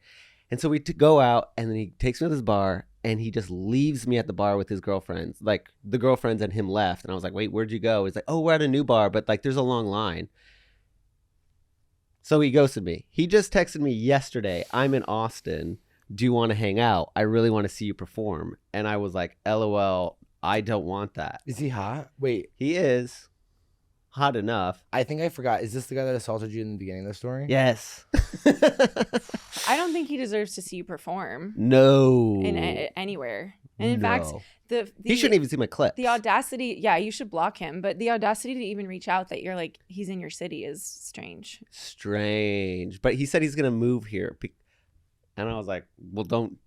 And so we go out, and then he takes me to this bar, and he just leaves me at the bar with his girlfriends. Like, the girlfriends and him left. And I was like, wait, where'd you go? He's like, oh, we're at a new bar, but, like, there's a long line. So he ghosted me. He just texted me yesterday, I'm in Austin. Do you want to hang out? I really want to see you perform. And I was like, LOL, I don't want that. Is he hot? Wait. He is. Hot enough. I think I forgot. Is this the guy that assaulted you in the beginning of the story? Yes. I don't think he deserves to see you perform. No. Anywhere. And in fact, he shouldn't even see my clips. The audacity, you should block him. But the audacity to even reach out that you're like, he's in your city is strange. Strange. But he said he's going to move here. And I was like, well, don't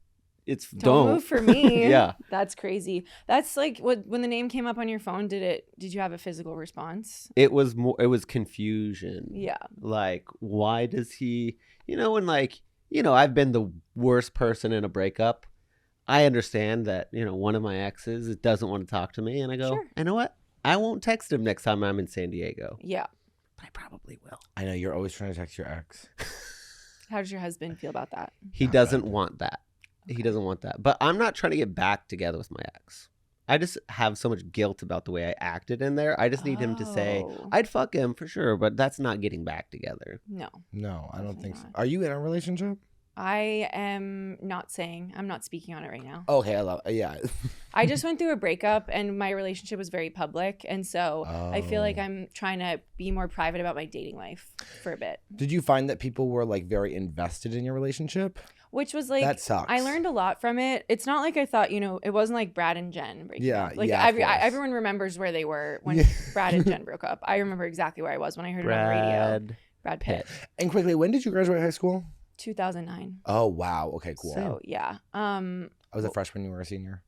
move for me. Yeah. That's crazy. That's like when the name came up on your phone, did you have a physical response? It was confusion. Yeah. Like, why does he, when I've been the worst person in a breakup. I understand that, one of my exes doesn't want to talk to me, and I go, sure. You know what? I won't text him next time I'm in San Diego. Yeah. But I probably will. I know you're always trying to text your ex. How does your husband feel about that? He doesn't want that. He doesn't want that. But I'm not trying to get back together with my ex. I just have so much guilt about the way I acted in there. I just need him to say, I'd fuck him for sure, but that's not getting back together. No, I don't think so. Are you in a relationship? I am not saying. I'm not speaking on it right now. Okay, yeah. I just went through a breakup, and my relationship was very public, and so I feel like I'm trying to be more private about my dating life for a bit. Did you find that people were like very invested in your relationship? Which was like, that sucks. I learned a lot from it. It's not like I thought, it wasn't like Brad and Jen breaking up. Like everyone remembers where they were when Brad and Jen broke up. I remember exactly where I was when I heard it on the radio. Brad Pitt. And quickly, when did you graduate high school? 2009. Oh, wow. Okay, cool. So, yeah. I was a freshman, you were a senior?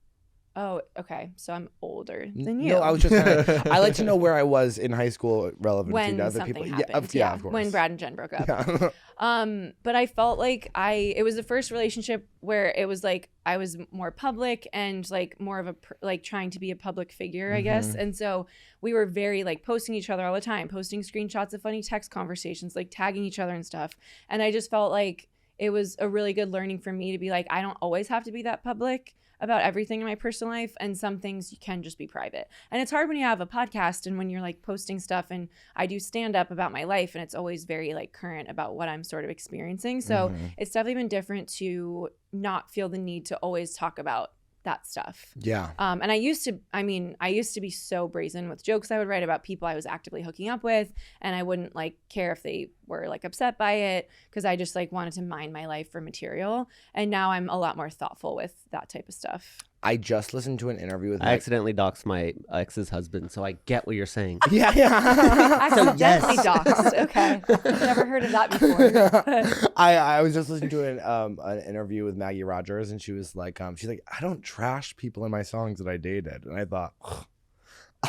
Oh, okay. So I'm older than you. No, I was just I like to know where I was in high school relevant to other people. Happened. Yeah, of course. When Brad and Jen broke up. Yeah. But I felt like it was the first relationship where it was like I was more public and like more of a like trying to be a public figure, I guess. And so we were very like posting each other all the time, posting screenshots of funny text conversations, like tagging each other and stuff. And I just felt like it was a really good learning for me to be like, I don't always have to be that public about everything in my personal life, and some things you can just be private. And it's hard when you have a podcast and when you're like posting stuff, and I do stand up about my life and it's always very like current about what I'm sort of experiencing. So it's definitely been different to not feel the need to always talk about that stuff. Yeah. And I used to be so brazen with jokes I would write about people I was actively hooking up with, and I wouldn't like care if they were like upset by it, because I just like wanted to mine my life for material. And now I'm a lot more thoughtful with that type of stuff. I just listened to an interview with I accidentally doxed my ex's husband, so I get what you're saying. Yeah. Accidentally doxed. Okay. Never heard of that before. I was just listening to an interview with Maggie Rogers, and she was like, she's like, I don't trash people in my songs that I dated. And I thought,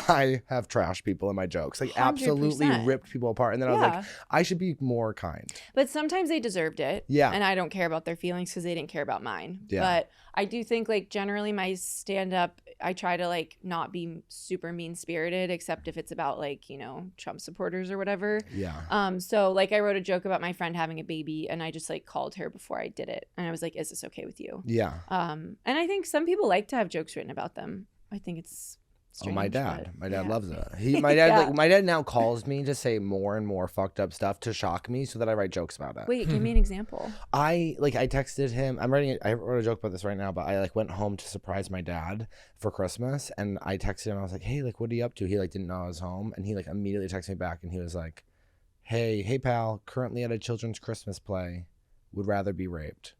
I have trashed people in my jokes, like 100%. Absolutely ripped people apart. And then I was like, I should be more kind. But sometimes they deserved it. Yeah. And I don't care about their feelings because they didn't care about mine. Yeah. But I do think like generally my stand up, I try to like not be super mean spirited, except if it's about like, you know, Trump supporters or whatever. Yeah. So like I wrote a joke about my friend having a baby, and I just like called her before I did it. And I was like, is this okay with you? Yeah. And I think some people like to have jokes written about them. I think it's strange, my dad loves it. My dad now calls me to say more and more fucked up stuff to shock me so that I write jokes about it. Wait, give me an example. I texted him. I wrote a joke about this right now, but I like went home to surprise my dad for Christmas, and I texted him. I was like, hey, like, what are you up to? He like didn't know I was home, and he like immediately texted me back, and he was like, hey pal, currently at a children's Christmas play, would rather be raped.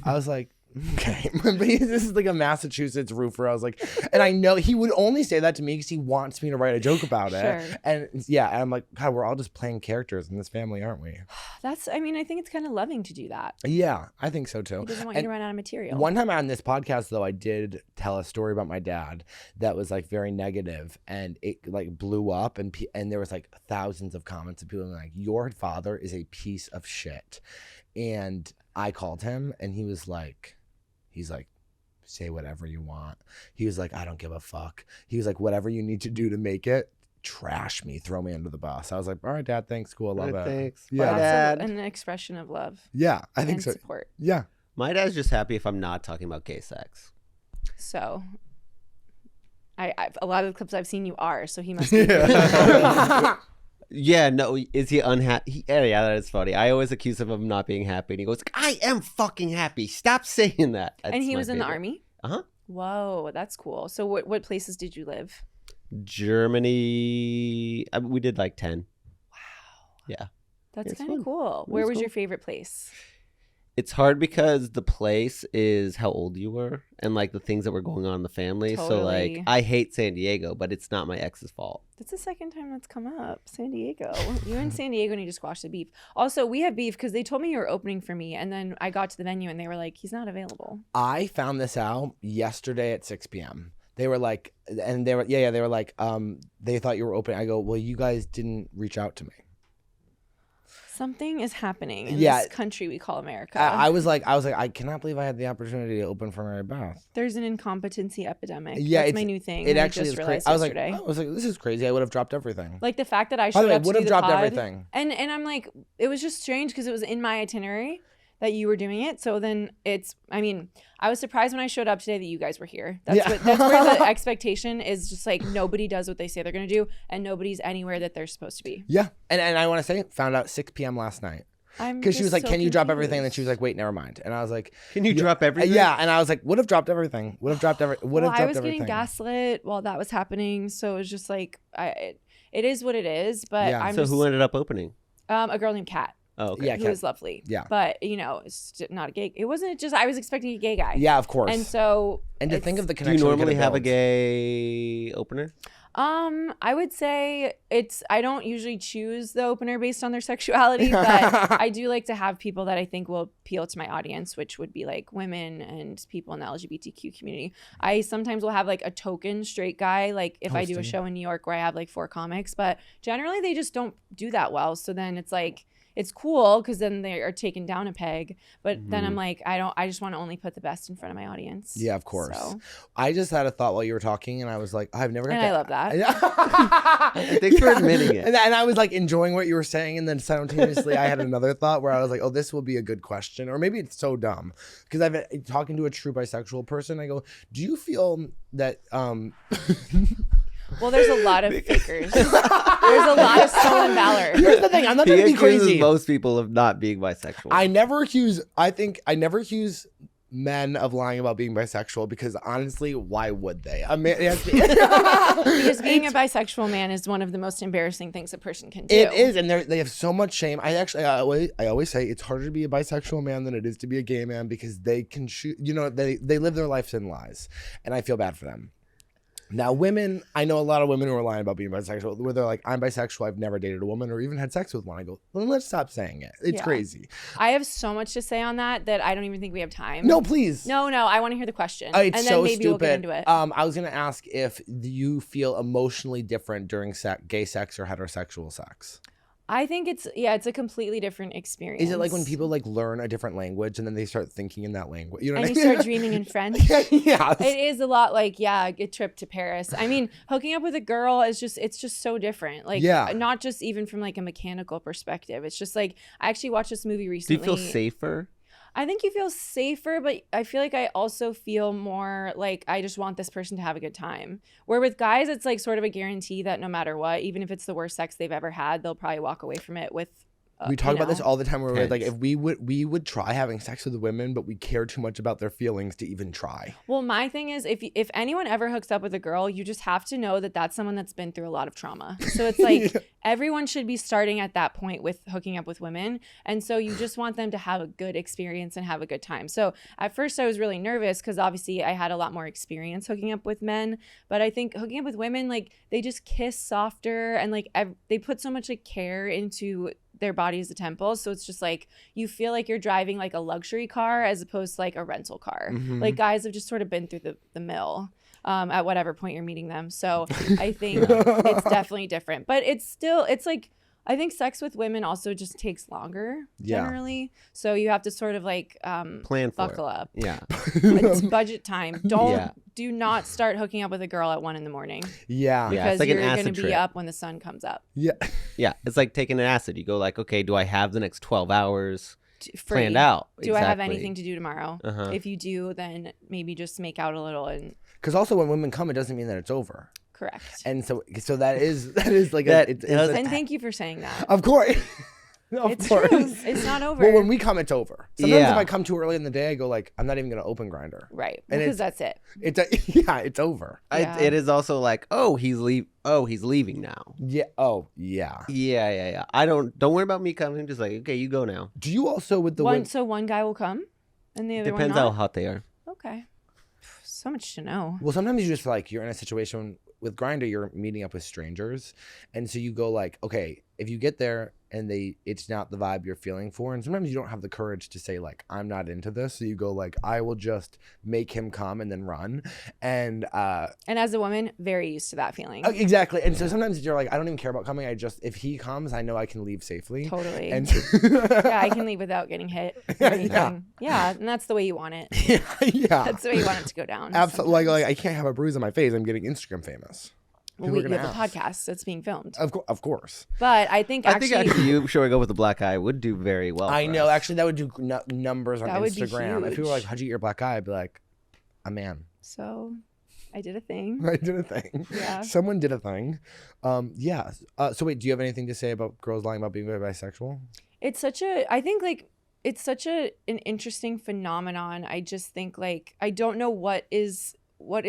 I was like, okay. This is like a Massachusetts roofer. I was like, and I know he would only say that to me because he wants me to write a joke about it. And and I'm like, God, we're all just playing characters in this family, aren't we? I think it's kind of loving to do that. Yeah, I think so too. He doesn't want you to run out of material. One time on this podcast though, I did tell a story about my dad that was like very negative, and it like blew up, and there was like thousands of comments of people being like, your father is a piece of shit. And I called him, and he's like, say whatever you want. He was like, I don't give a fuck. He was like, whatever you need to do to make it, trash me, throw me under the bus. I was like, all right, Dad, thanks, cool, love it. Thanks. Yeah, Dad. An expression of love. Yeah, I think so. Support. Yeah. My dad's just happy if I'm not talking about gay sex. So, I a lot of the clips I've seen, you are. So he must be. Yeah, no, is he unhappy? Yeah, that is funny. I always accuse him of not being happy, and he goes, I am fucking happy. Stop saying that. And he was in the army? Uh-huh. Whoa, that's cool. So what places did you live? Germany. We did like 10. Wow. Yeah. That's kind of cool. Where was your favorite place? It's hard because the place is how old you were and like the things that were going on in the family. Totally. So like I hate San Diego, but it's not my ex's fault. That's the second time that's come up. San Diego. You in San Diego need to squash the beef. Also, we have beef because they told me you were opening for me, and then I got to the venue and they were like, he's not available. I found this out yesterday at 6 p.m. They were like, and they were like, they thought you were opening. I go, well, you guys didn't reach out to me. Something is happening in this country we call America. I was like, I cannot believe I had the opportunity to open for Mary Beth. There's an incompetency epidemic. Yeah, that's my new thing. It actually is crazy. I was like, this is crazy. I would have dropped everything. Like the fact that I showed up to do the pod, everything. And I'm like, it was just strange because it was in my itinerary that you were doing it. So then I was surprised when I showed up today that you guys were here. That's where the expectation is just like nobody does what they say they're going to do and nobody's anywhere that they're supposed to be. Yeah. And I want to say, found out 6 p.m. last night. Because she was like, can you drop everything? And then she was like, wait, never mind. And I was like, can you drop everything? Yeah. And I was like, would have dropped everything. I was getting gaslit while that was happening. So it was just like, it is what it is. But who ended up opening? A girl named Kat. Oh, okay. Yeah, who was lovely. Yeah. But, it's not a gay. It wasn't just, I was expecting a gay guy. Yeah, of course. And so. And to think of the connection. Do you normally have a gay opener? I would say I don't usually choose the opener based on their sexuality, but I do like to have people that I think will appeal to my audience, which would be like women and people in the LGBTQ community. I sometimes will have like a token straight guy, like if I do a show in New York where I have like 4 comics, but generally they just don't do that well. So then it's like, it's cool because then they are taken down a peg, but then I'm like, I just want to only put the best in front of my audience. Yeah, of course. So. I just had a thought while you were talking, and I was like, I've never. And I love that. Thanks for admitting it. And I was like enjoying what you were saying, and then simultaneously I had another thought where I was like, oh, this will be a good question, or maybe it's so dumb because I've been talking to a true bisexual person. I go, do you feel that? Well, there's a lot of fakers. There's a lot of stolen valor. Here's the thing. I'm not trying to be crazy. Most people of not being bisexual. I think I never accuse men of lying about being bisexual because honestly, why would they? I mean, because being a bisexual man is one of the most embarrassing things a person can do. It is, and they have so much shame. I always say it's harder to be a bisexual man than it is to be a gay man because they can shoot. You know, they live their lives in lies, and I feel bad for them. Now, women, I know a lot of women who are lying about being bisexual, where they're like, I'm bisexual, I've never dated a woman or even had sex with one. I go, well, let's stop saying it. It's crazy. I have so much to say on that I don't even think we have time. No, please. No, I want to hear the question. It's and so then maybe stupid. We'll get into it. I was going to ask if you feel emotionally different during gay sex or heterosexual sex. I think it's a completely different experience. Is it like when people like learn a different language and then they start thinking in that language? You know what I mean? And you start dreaming in French? Yeah. It is a lot like, a trip to Paris. I mean, hooking up with a girl is it's just so different. Like, not just even from like a mechanical perspective. It's just like, I actually watched this movie recently. Do you feel safer? I think you feel safer, but I feel like I also feel more like I just want this person to have a good time. Where with guys, it's like sort of a guarantee that no matter what, even if it's the worst sex they've ever had, they'll probably walk away from it with we talk about this all the time where we're like, if we would try having sex with the women, but we care too much about their feelings to even try. Well, my thing is, if anyone ever hooks up with a girl, you just have to know that that's someone that's been through a lot of trauma. So it's like everyone should be starting at that point with hooking up with women. And so you just want them to have a good experience and have a good time. So at first I was really nervous because obviously I had a lot more experience hooking up with men. But I think hooking up with women, like they just kiss softer and like they put so much like care into their body as a temple, so it's just like you feel like you're driving like a luxury car as opposed to like a rental car. Like guys have just sort of been through the mill at whatever point you're meeting them. So I think it's definitely different, but it's like I think sex with women also just takes longer generally. So you have to sort of like plan for buckle it. up. Yeah. It's budget time. Do not start hooking up with a girl at 1 a.m. Yeah. Because it's like you're an going to acid be trip. up when the sun comes up. Yeah. Yeah. It's like taking an acid. You go like, okay, do I have the next 12 hours Free. planned out? Do I have anything to do tomorrow? Uh-huh. If you do, then maybe just make out a little and. Because also when women come, it doesn't mean that it's over. Correct. And so that is like and thank you for saying that. Of course. It's true. It's not over. Well, when we come, it's over. Sometimes if I come too early in the day, I go like, I'm not even going to open Grindr. Right. And because that's it. It's over. Yeah. It is also like, he's leaving now. Yeah. Oh, yeah. Yeah. Don't worry about me coming. Just like, okay, you go now. Do you also with the so one guy will come and the other Depends one not? how hot they are. Okay. So much to know. Well, sometimes you just like, you're in a situation with Grindr, you're meeting up with strangers. And so you go like, okay, if you get there and it's not the vibe you're feeling for, and sometimes you don't have the courage to say like, I'm not into this. So you go like, I will just make him come and then run. And as a woman, very used to that feeling. Exactly. And so sometimes you're like, I don't even care about coming. If he comes, I know I can leave safely. Totally. And I can leave without getting hit or anything. Yeah, and that's the way you want it. Yeah. That's the way you want it to go down. Absolutely. Like I can't have a bruise on my face. I'm getting Instagram famous. Well, we have a podcast that's being filmed. Of course. But I think actually you showing up with a black eye would do very well. I know. us. Actually, that would do numbers on That would be Instagram. If people were like, huge. how'd you get your black eye? I'd be like, a man. So I did a thing. I did a thing. Yeah. Someone did a thing. Yeah. So wait, do you have anything to say about girls lying about being bisexual? I think like it's such an interesting phenomenon. I just think like I don't know what is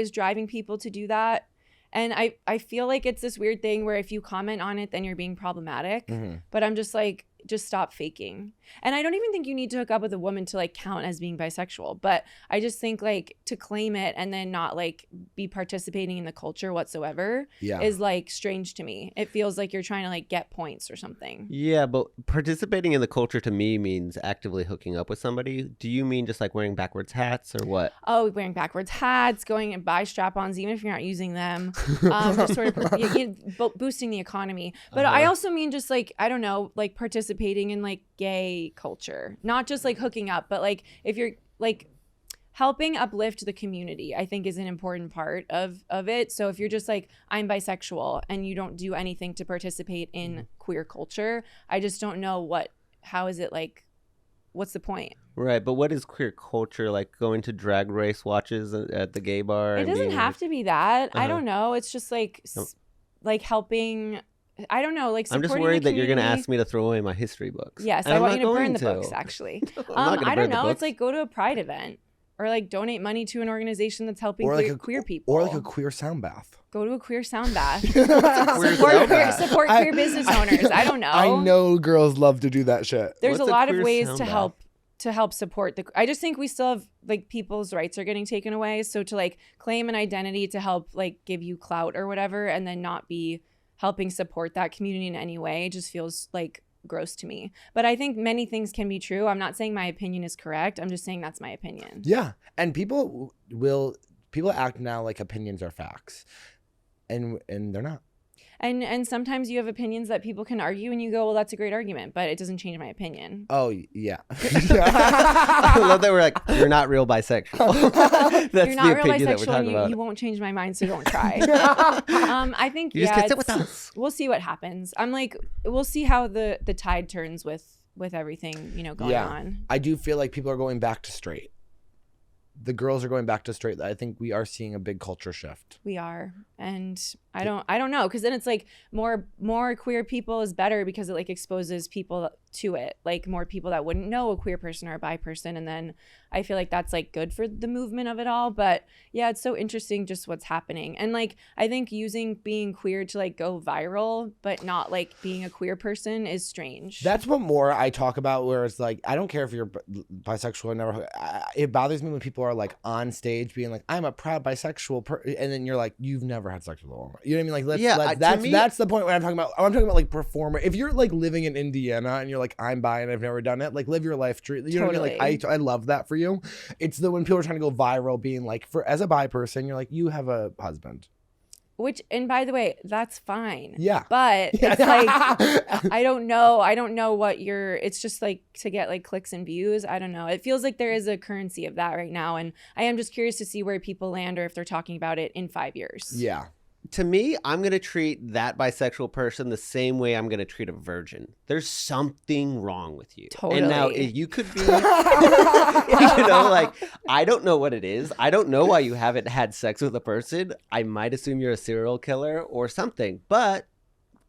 driving people to do that. And I feel like it's this weird thing where if you comment on it, then you're being problematic. Mm-hmm. But I'm just like, just stop faking. And I don't even think you need to hook up with a woman to like count as being bisexual, but I just think like to claim it and then not like be participating in the culture whatsoever is like strange to me. It feels like you're trying to like get points or something. Yeah, but participating in the culture to me means actively hooking up with somebody. Do you mean just like wearing backwards hats or what? Oh, wearing backwards hats, going and buy strap-ons even if you're not using them, just sort of boosting the economy. But I also mean just like, I don't know, like participating in like gay culture, not just like hooking up, but like if you're like helping uplift the community, I think is an important part of it. So if you're just like, I'm bisexual and you don't do anything to participate in queer culture, I just don't know how is it like, what's the point? Right, but what is queer culture? Like going to drag race watches at the gay bar? It doesn't have to be that. I don't know. It's just like like helping. I don't know. Like I'm just worried that you're going to ask me to throw away my history books. Yes, I want you to burn the books. Actually, I don't know. It's like go to a pride event or like donate money to an organization that's helping queer people, or like a queer sound bath. Go to a queer sound bath. Support queer business owners. I don't know. I know girls love to do that shit. There's a lot of ways to help support I just think we still have like people's rights are getting taken away. So to like claim an identity to help like give you clout or whatever and then not be helping support that community in any way just feels like gross to me. But I think many things can be true. I'm not saying my opinion is correct. I'm just saying that's my opinion. Yeah. And people act now like opinions are facts. And they're not. And sometimes you have opinions that people can argue and you go, well, that's a great argument, but it doesn't change my opinion. Oh, yeah. I love that we're like, you're not real bisexual. That's you're not the real opinion that we're bisexual talking about. You won't change my mind, so don't try. I think, you just can't sit with us. We'll see what happens. I'm like, we'll see how the tide turns with everything, going on. I do feel like people are going back to straight. The girls are going back to straight. I think we are seeing a big culture shift. We are. And I don't know, because then it's like more queer people is better because it like exposes people to it, like more people that wouldn't know a queer person or a bi person, and then I feel like that's like good for the movement of it all. But yeah, it's so interesting just what's happening, and like I think using being queer to like go viral but not like being a queer person is strange. That's what more I talk about, where it's like I don't care if you're bisexual or never. It bothers me when people are like on stage being like, I'm a proud bisexual and then you're like, you've never had sex with a woman. You know what I mean? Like that's the point when I'm talking about. I'm talking about like performer. If you're like living in Indiana and you're like, I'm bi and I've never done it, like live your life true. You know what I mean? Like I love that for you. It's when people are trying to go viral being like, as a bi person, you're like, you have a husband. Which, and by the way, that's fine. Yeah. But it's like, I don't know what it's just like to get like clicks and views. I don't know. It feels like there is a currency of that right now. And I am just curious to see where people land or if they're talking about it in 5 years. Yeah. To me, I'm going to treat that bisexual person the same way I'm going to treat a virgin. There's something wrong with you. Totally. And now if you could be, like, I don't know what it is. I don't know why you haven't had sex with a person. I might assume you're a serial killer or something, but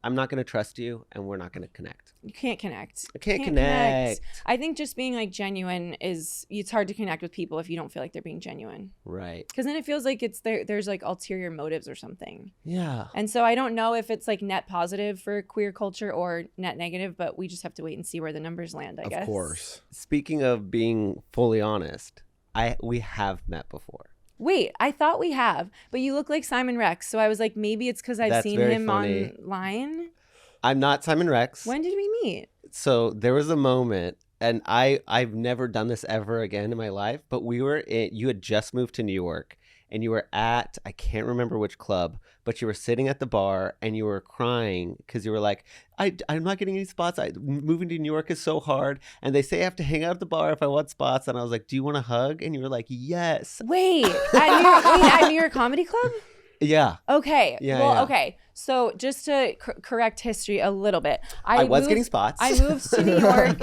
I'm not going to trust you and we're not going to connect. You can't connect. I can't connect. I think just being like genuine it's hard to connect with people if you don't feel like they're being genuine. Right. Because then it feels like there's like ulterior motives or something. Yeah. And so I don't know if it's like net positive for queer culture or net negative, but we just have to wait and see where the numbers land, I guess. Of course. Speaking of being fully honest, we have met before. Wait, I thought we have, but you look like Simon Rex. So I was like, maybe it's because I've seen him online. I'm not Simon Rex. When did we meet? So there was a moment, and I've never done this ever again in my life, but you had just moved to New York, and you were at, I can't remember which club, but you were sitting at the bar and you were crying because you were like, I'm not getting any spots. Moving to New York is so hard. And they say I have to hang out at the bar if I want spots. And I was like, do you want a hug? And you were like, yes. Wait, at New York Comedy Club? Yeah. Okay. Yeah, well, yeah. Okay. So just to correct history a little bit. I was getting spots. I moved to New York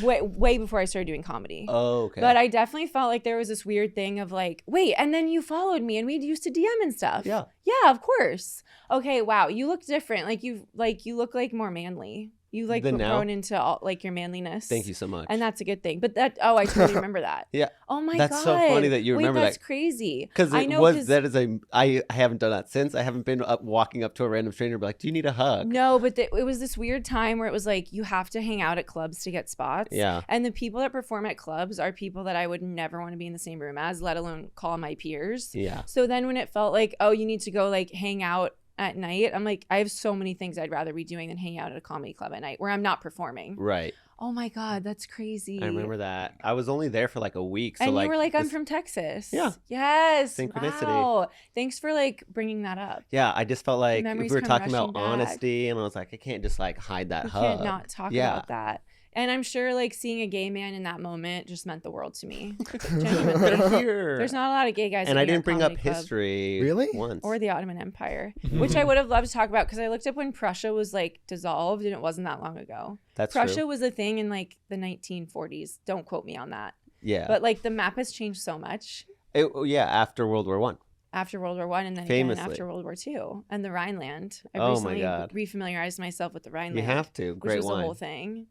way before I started doing comedy. Oh, okay. But I definitely felt like there was this weird thing of like, wait, and then you followed me and we used to DM and stuff. Yeah. Yeah, of course. Okay, wow. You look different. You look like more manly. You like grown into all, like your manliness. Thank you so much. And that's a good thing. But I totally remember that. Yeah. Oh my God. That's so funny that you remember that's that. crazy. Because I haven't done that since. I haven't been walking up to a random stranger and be like, do you need a hug? No, but it was this weird time where it was like, you have to hang out at clubs to get spots. Yeah. And the people that perform at clubs are people that I would never want to be in the same room as, let alone call my peers. Yeah. So then when it felt like, oh, you need to go like hang out at night, I'm like, I have so many things I'd rather be doing than hanging out at a comedy club at night where I'm not performing. Right. Oh my God, that's crazy. I remember that. I was only there for like a week. So and like, you were like, I'm from Texas. Yeah. Yes. Synchronicity. Wow. Thanks for like bringing that up. Yeah, I just felt like we were talking about back. Honesty, and I was like, I can't just like hide that hug. You can't not talk about that. And I'm sure like seeing a gay man in that moment just meant the world to me. Genuinely. They're here. There's not a lot of gay guys. And I didn't bring up club. history really once. Or the Ottoman Empire, which I would have loved to talk about because I looked up when Prussia was like dissolved and it wasn't that long ago. That's Prussia true. was a thing in like the 1940s. Don't quote me on that. Yeah. But like the map has changed so much. After World War One. After World War One, and then again after World War Two, and the Rhineland. I recently refamiliarized myself with the Rhineland. You have to. Great which was wine. the whole thing.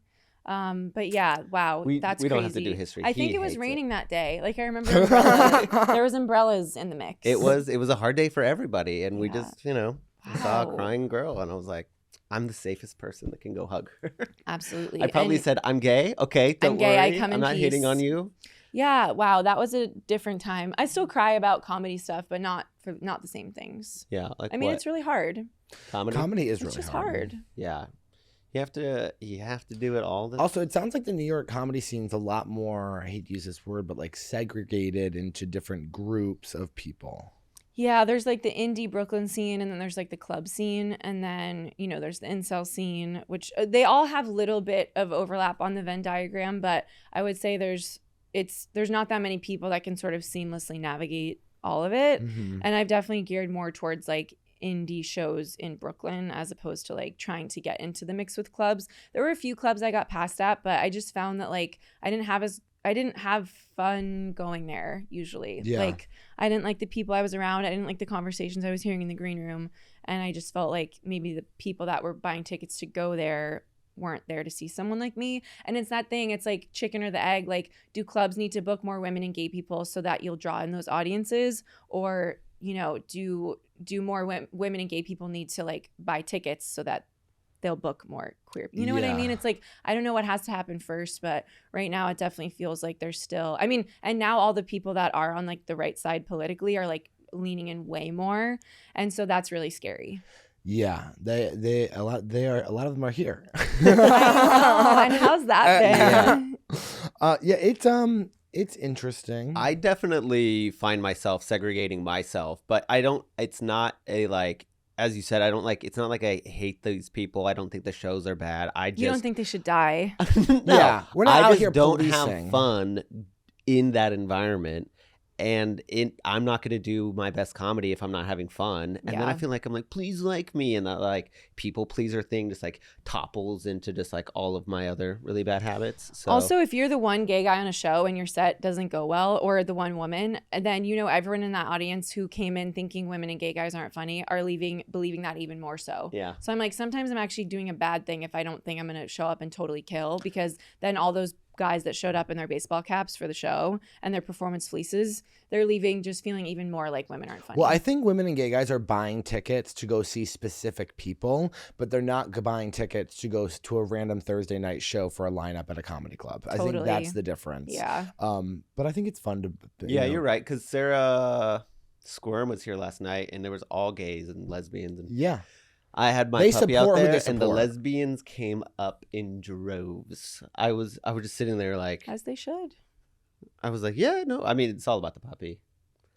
But yeah, wow, that's crazy. We don't have to do history. I think it was raining that day. Like I remember there was umbrellas in the mix. It was a hard day for everybody, and we just saw a crying girl, and I was like, I'm the safest person that can go hug her. Absolutely. I probably said, I'm gay. Okay, don't worry. I come in I'm not peace. hitting on you. Yeah, wow, that was a different time. I still cry about comedy stuff, but not the same things. Yeah, like I mean, it's really hard. Comedy is really it's just hard. Yeah. You have to do it all. Also, it sounds like the New York comedy scene's a lot more, I hate to use this word, but like segregated into different groups of people. Yeah, there's like the indie Brooklyn scene, and then there's like the club scene, and then there's the incel scene, which they all have a little bit of overlap on the Venn diagram, but I would say there's not that many people that can sort of seamlessly navigate all of it. Mm-hmm. And I've definitely geared more towards like indie shows in Brooklyn as opposed to like trying to get into the mix with clubs. There were a few clubs I got passed at, but I just found that like I didn't have fun going there usually. Yeah. Like I didn't like the people I was around. I didn't like the conversations I was hearing in the green room. And I just felt like maybe the people that were buying tickets to go there weren't there to see someone like me. And it's that thing, it's like chicken or the egg. Like, do clubs need to book more women and gay people so that you'll draw in those audiences? Or, do more women and gay people need to like buy tickets so that they'll book more queer? You know what I mean? It's like, I don't know what has to happen first, but right now it definitely feels like there's still, and now all the people that are on like the right side politically are like leaning in way more. And so that's really scary. Yeah, a lot of them are here. I know. And how's that been? It's interesting. I definitely find myself segregating myself, but it's not a like, as you said, it's not like I hate these people. I don't think the shows are bad. You don't think they should die? No, yeah, we're not out here don't policing. have fun in that environment. And I'm not going to do my best comedy if I'm not having fun. And then I feel like I'm like, please like me. And that like people pleaser thing just like topples into just like all of my other really bad habits. So. Also, if you're the one gay guy on a show and your set doesn't go well, or the one woman, then everyone in that audience who came in thinking women and gay guys aren't funny are leaving believing that even more so. Yeah. So I'm like, sometimes I'm actually doing a bad thing if I don't think I'm going to show up and totally kill, because then all those guys that showed up in their baseball caps for the show and their performance fleeces, they're leaving just feeling even more like women aren't funny. Well, I think women and gay guys are buying tickets to go see specific people, but they're not buying tickets to go to a random Thursday night show for a lineup at a comedy club. Totally. I think that's the difference. Yeah. But I think it's fun to. You're right, because Sarah Squirm was here last night, and there was all gays and lesbians. And yeah. I had my puppy out there, and the lesbians came up in droves. I was just sitting there like, as they should. I was like, yeah, no. I mean, it's all about the puppy.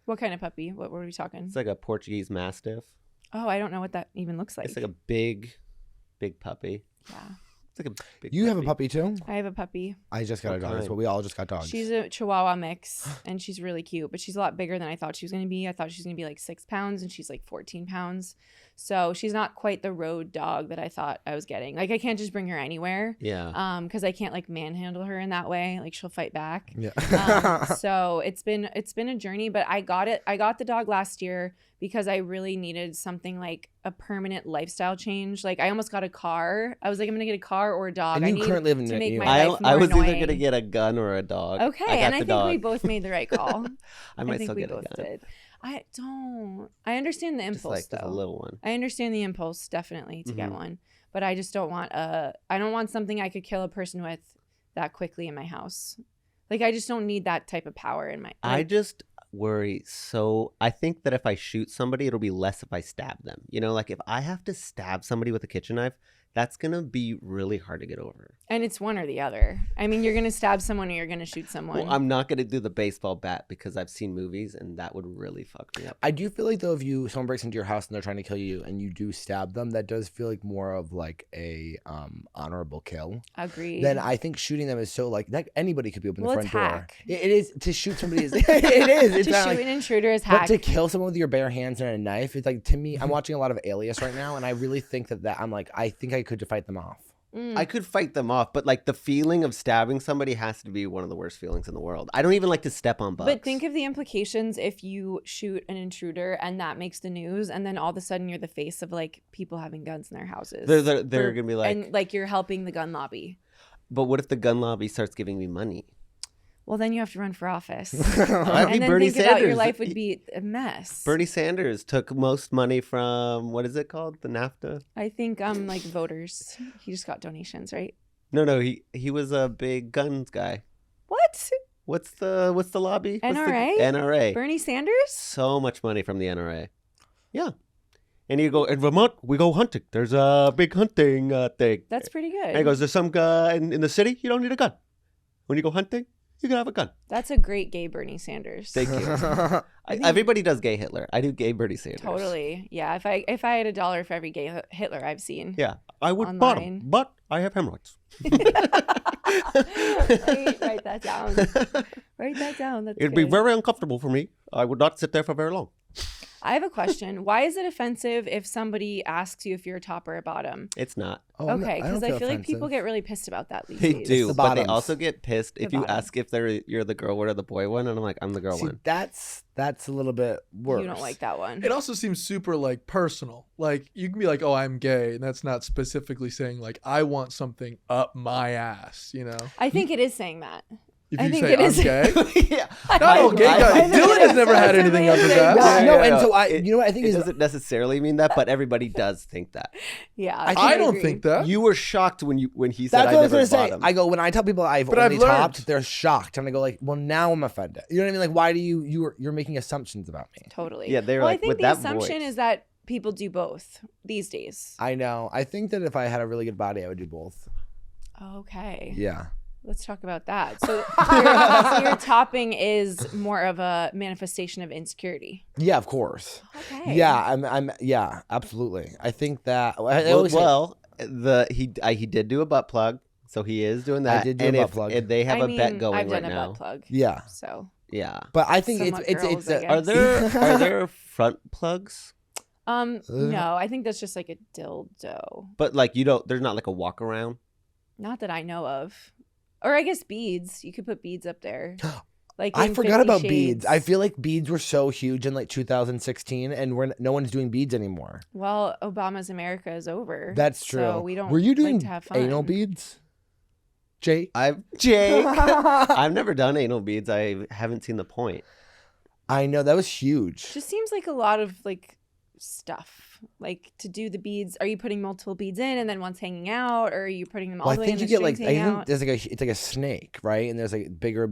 What kind of puppy? What were we talking? It's like a Portuguese Mastiff. Oh, I don't know what that even looks like. It's like a big puppy. Yeah. It's like a big You have a puppy too? I have a puppy. I just got a dog, but we all just got dogs. She's a Chihuahua mix, and she's really cute, but she's a lot bigger than I thought she was going to be. I thought she was going to be like 6 pounds, and she's like 14 pounds. So she's not quite the road dog that I thought I was getting. Like, I can't just bring her anywhere. Yeah. Because I can't like manhandle her in that way. Like, she'll fight back. Yeah. So it's been a journey, but I got the dog last year because I really needed something like a permanent lifestyle change. Like I almost got a car. I was like, I'm gonna get a car or a dog. And you currently live in to make New my York. life more I was annoying. either gonna get a gun or a dog. Okay, and I think we both made the right call. I might think still we get a both gun. did. I understand the impulse just though. a little one. I understand the impulse definitely to get one, but I just don't want I don't want something I could kill a person with that quickly in my house. Like I just don't need that type of power in my. I just worry. So I think that if I shoot somebody, it'll be less if I stab them. You know, like if I have to stab somebody with a kitchen knife, that's gonna be really hard to get over. And it's one or the other. I mean, you're gonna stab someone or you're gonna shoot someone. Well, I'm not gonna do the baseball bat because I've seen movies and that would really fuck me up. I do feel like though, if someone breaks into your house and they're trying to kill you and you do stab them, that does feel like more of like a honorable kill. Agreed. Then I think shooting them is so like that anybody could be open the front it's door. hack. It is to shoot somebody. It is. It's to not shoot like, an intruder is hack. but to kill someone with your bare hands and a knife, it's like to me. I'm watching a lot of Alias right now, and I really think that I'm like I think I could fight them off. I could fight them off, but like the feeling of stabbing somebody has to be one of the worst feelings in the world. I don't even like to step on bugs. But think of the implications if you shoot an intruder and that makes the news, and then all of a sudden you're the face of like people having guns in their houses. They're gonna be like, and like you're helping the gun lobby. But what if the gun lobby starts giving me money? Well, then you have to run for office. I'd be and then Bernie think about your Sanders. life would be a mess. Bernie Sanders took most money from what is it called? The NAFTA? I think like voters. He just got donations, right? No, he was a big guns guy. What? What's the lobby? NRA? NRA. Bernie Sanders? So much money from the NRA. Yeah. And you go, in Vermont, we go hunting. There's a big hunting thing. That's pretty good. And he goes, there's some guy in the city, you don't need a gun. When you go hunting, you can have a gun. That's a great gay Bernie Sanders. Thank you. Everybody does gay Hitler. I do gay Bernie Sanders. Totally. Yeah. If I had $1 for every gay Hitler I've seen. Yeah. I would online. bottom, but I have hemorrhoids. Write that down. Write that down. That's It'd good. be very uncomfortable for me. I would not sit there for very long. I have a question. Why is it offensive if somebody asks you if you're a top or a bottom? It's not. Oh, Okay, don't because I feel like offensive. people get really pissed about that these They days. do, the but they bottoms. also get pissed if you bottom. ask if you're the girl one or the boy one, and I'm like, I'm the girl See, one. that's a little bit worse. You don't like that one. It also seems super like personal. Like you can be like, "Oh, I'm gay," and that's not specifically saying like I want something up my ass. You know, I think it is saying that. if I you think say it I'm is. gay, Yeah. not all gay guys. Dylan has never had anything up his ass. No, and so you know what I think It is doesn't necessarily mean that, but everybody does think that. Yeah. I don't agree. think that. You were shocked when he said that's I what I was never gonna say. bottomed. I go when I tell people I've But only I've learned. topped, they're shocked, and I go like, well, now I'm offended. You know what I mean? Like, why do you're making assumptions about me? Totally. Yeah, they're well, like, I think with the that assumption voice. is that people do both these days. I know. I think that if I had a really good body, I would do both. Okay. Yeah. Let's talk about that. So your topping is more of a manifestation of insecurity. Yeah, of course. Okay. Yeah, yeah, absolutely. I think that I always say- He did do a butt plug, so he is doing that. I did do a and butt plug. And they have a bet going I've right done a now. butt plug. Yeah. So Yeah. But I think Somewhat it's girls, I Are guess. there front plugs? no, I think that's just like a dildo. But like there's not like a walk around. Not that I know of. Or I guess beads. You could put beads up there. Like I in forgot 50 about Shades. beads. I feel like beads were so huge in like 2016, and no one's doing beads anymore. Well, Obama's America is over. That's true. So we don't. Were you doing like to have fun. anal beads, Jake? Jake. I've never done anal beads. I haven't seen the point. I know that was huge. Just seems like a lot of like stuff. Like to do the beads. Are you putting multiple beads in and then one's hanging out, or are you putting them all Well, the I way in think the you get like strings hanging out? there's like it's like a snake, right? And there's like bigger,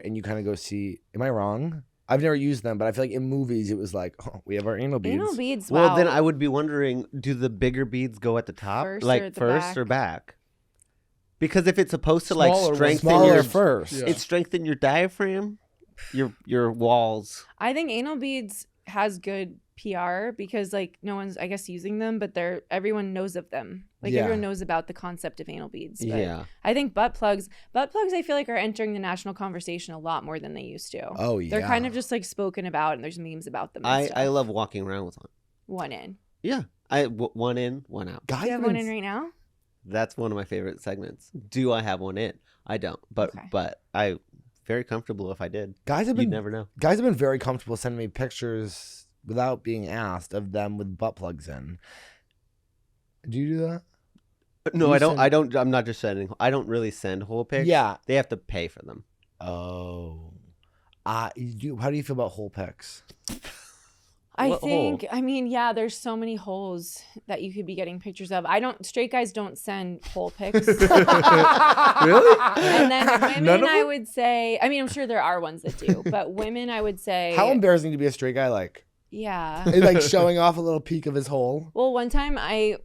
and you kind of go see. Am I wrong? I've never used them, but I feel like in movies it was like, oh, we have our anal beads. Anal beads. Well, Wow. then I would be wondering, do the bigger beads go at the top, First like or at the first or back? back? Because if it's supposed to like Smaller ones. strengthen Smaller your first. Yeah. it strengthen your diaphragm, your walls. I think anal beads has good PR because like no one's I guess using them, but everyone knows of them. Like Yeah. everyone knows about the concept of anal beads. But Yeah. I think butt plugs I feel like are entering the national conversation a lot more than they used to. Oh yeah. They're kind of just like spoken about and there's memes about them. And I stuff. love walking around with one. one in. Yeah, one in, one out. guys Do you have have one been- in right now? That's one of my favorite segments. Do I have one in? I don't, but Okay. but I very comfortable if I did. Guys have You been never know. guys have been very comfortable sending me pictures without being asked of them with butt plugs in. Do you do that? No, I don't. I'm not just sending. I don't really send hole pics. Yeah. They have to pay for them. Oh. How do you feel about hole pics? I mean, yeah, there's so many holes that you could be getting pictures of. Straight guys don't send hole pics. Really? And then women, I would say, I mean, I'm sure there are ones that do, but women, I would say. How embarrassing to be a straight guy like? Yeah. Like showing off a little peek of his hole. Well, one time I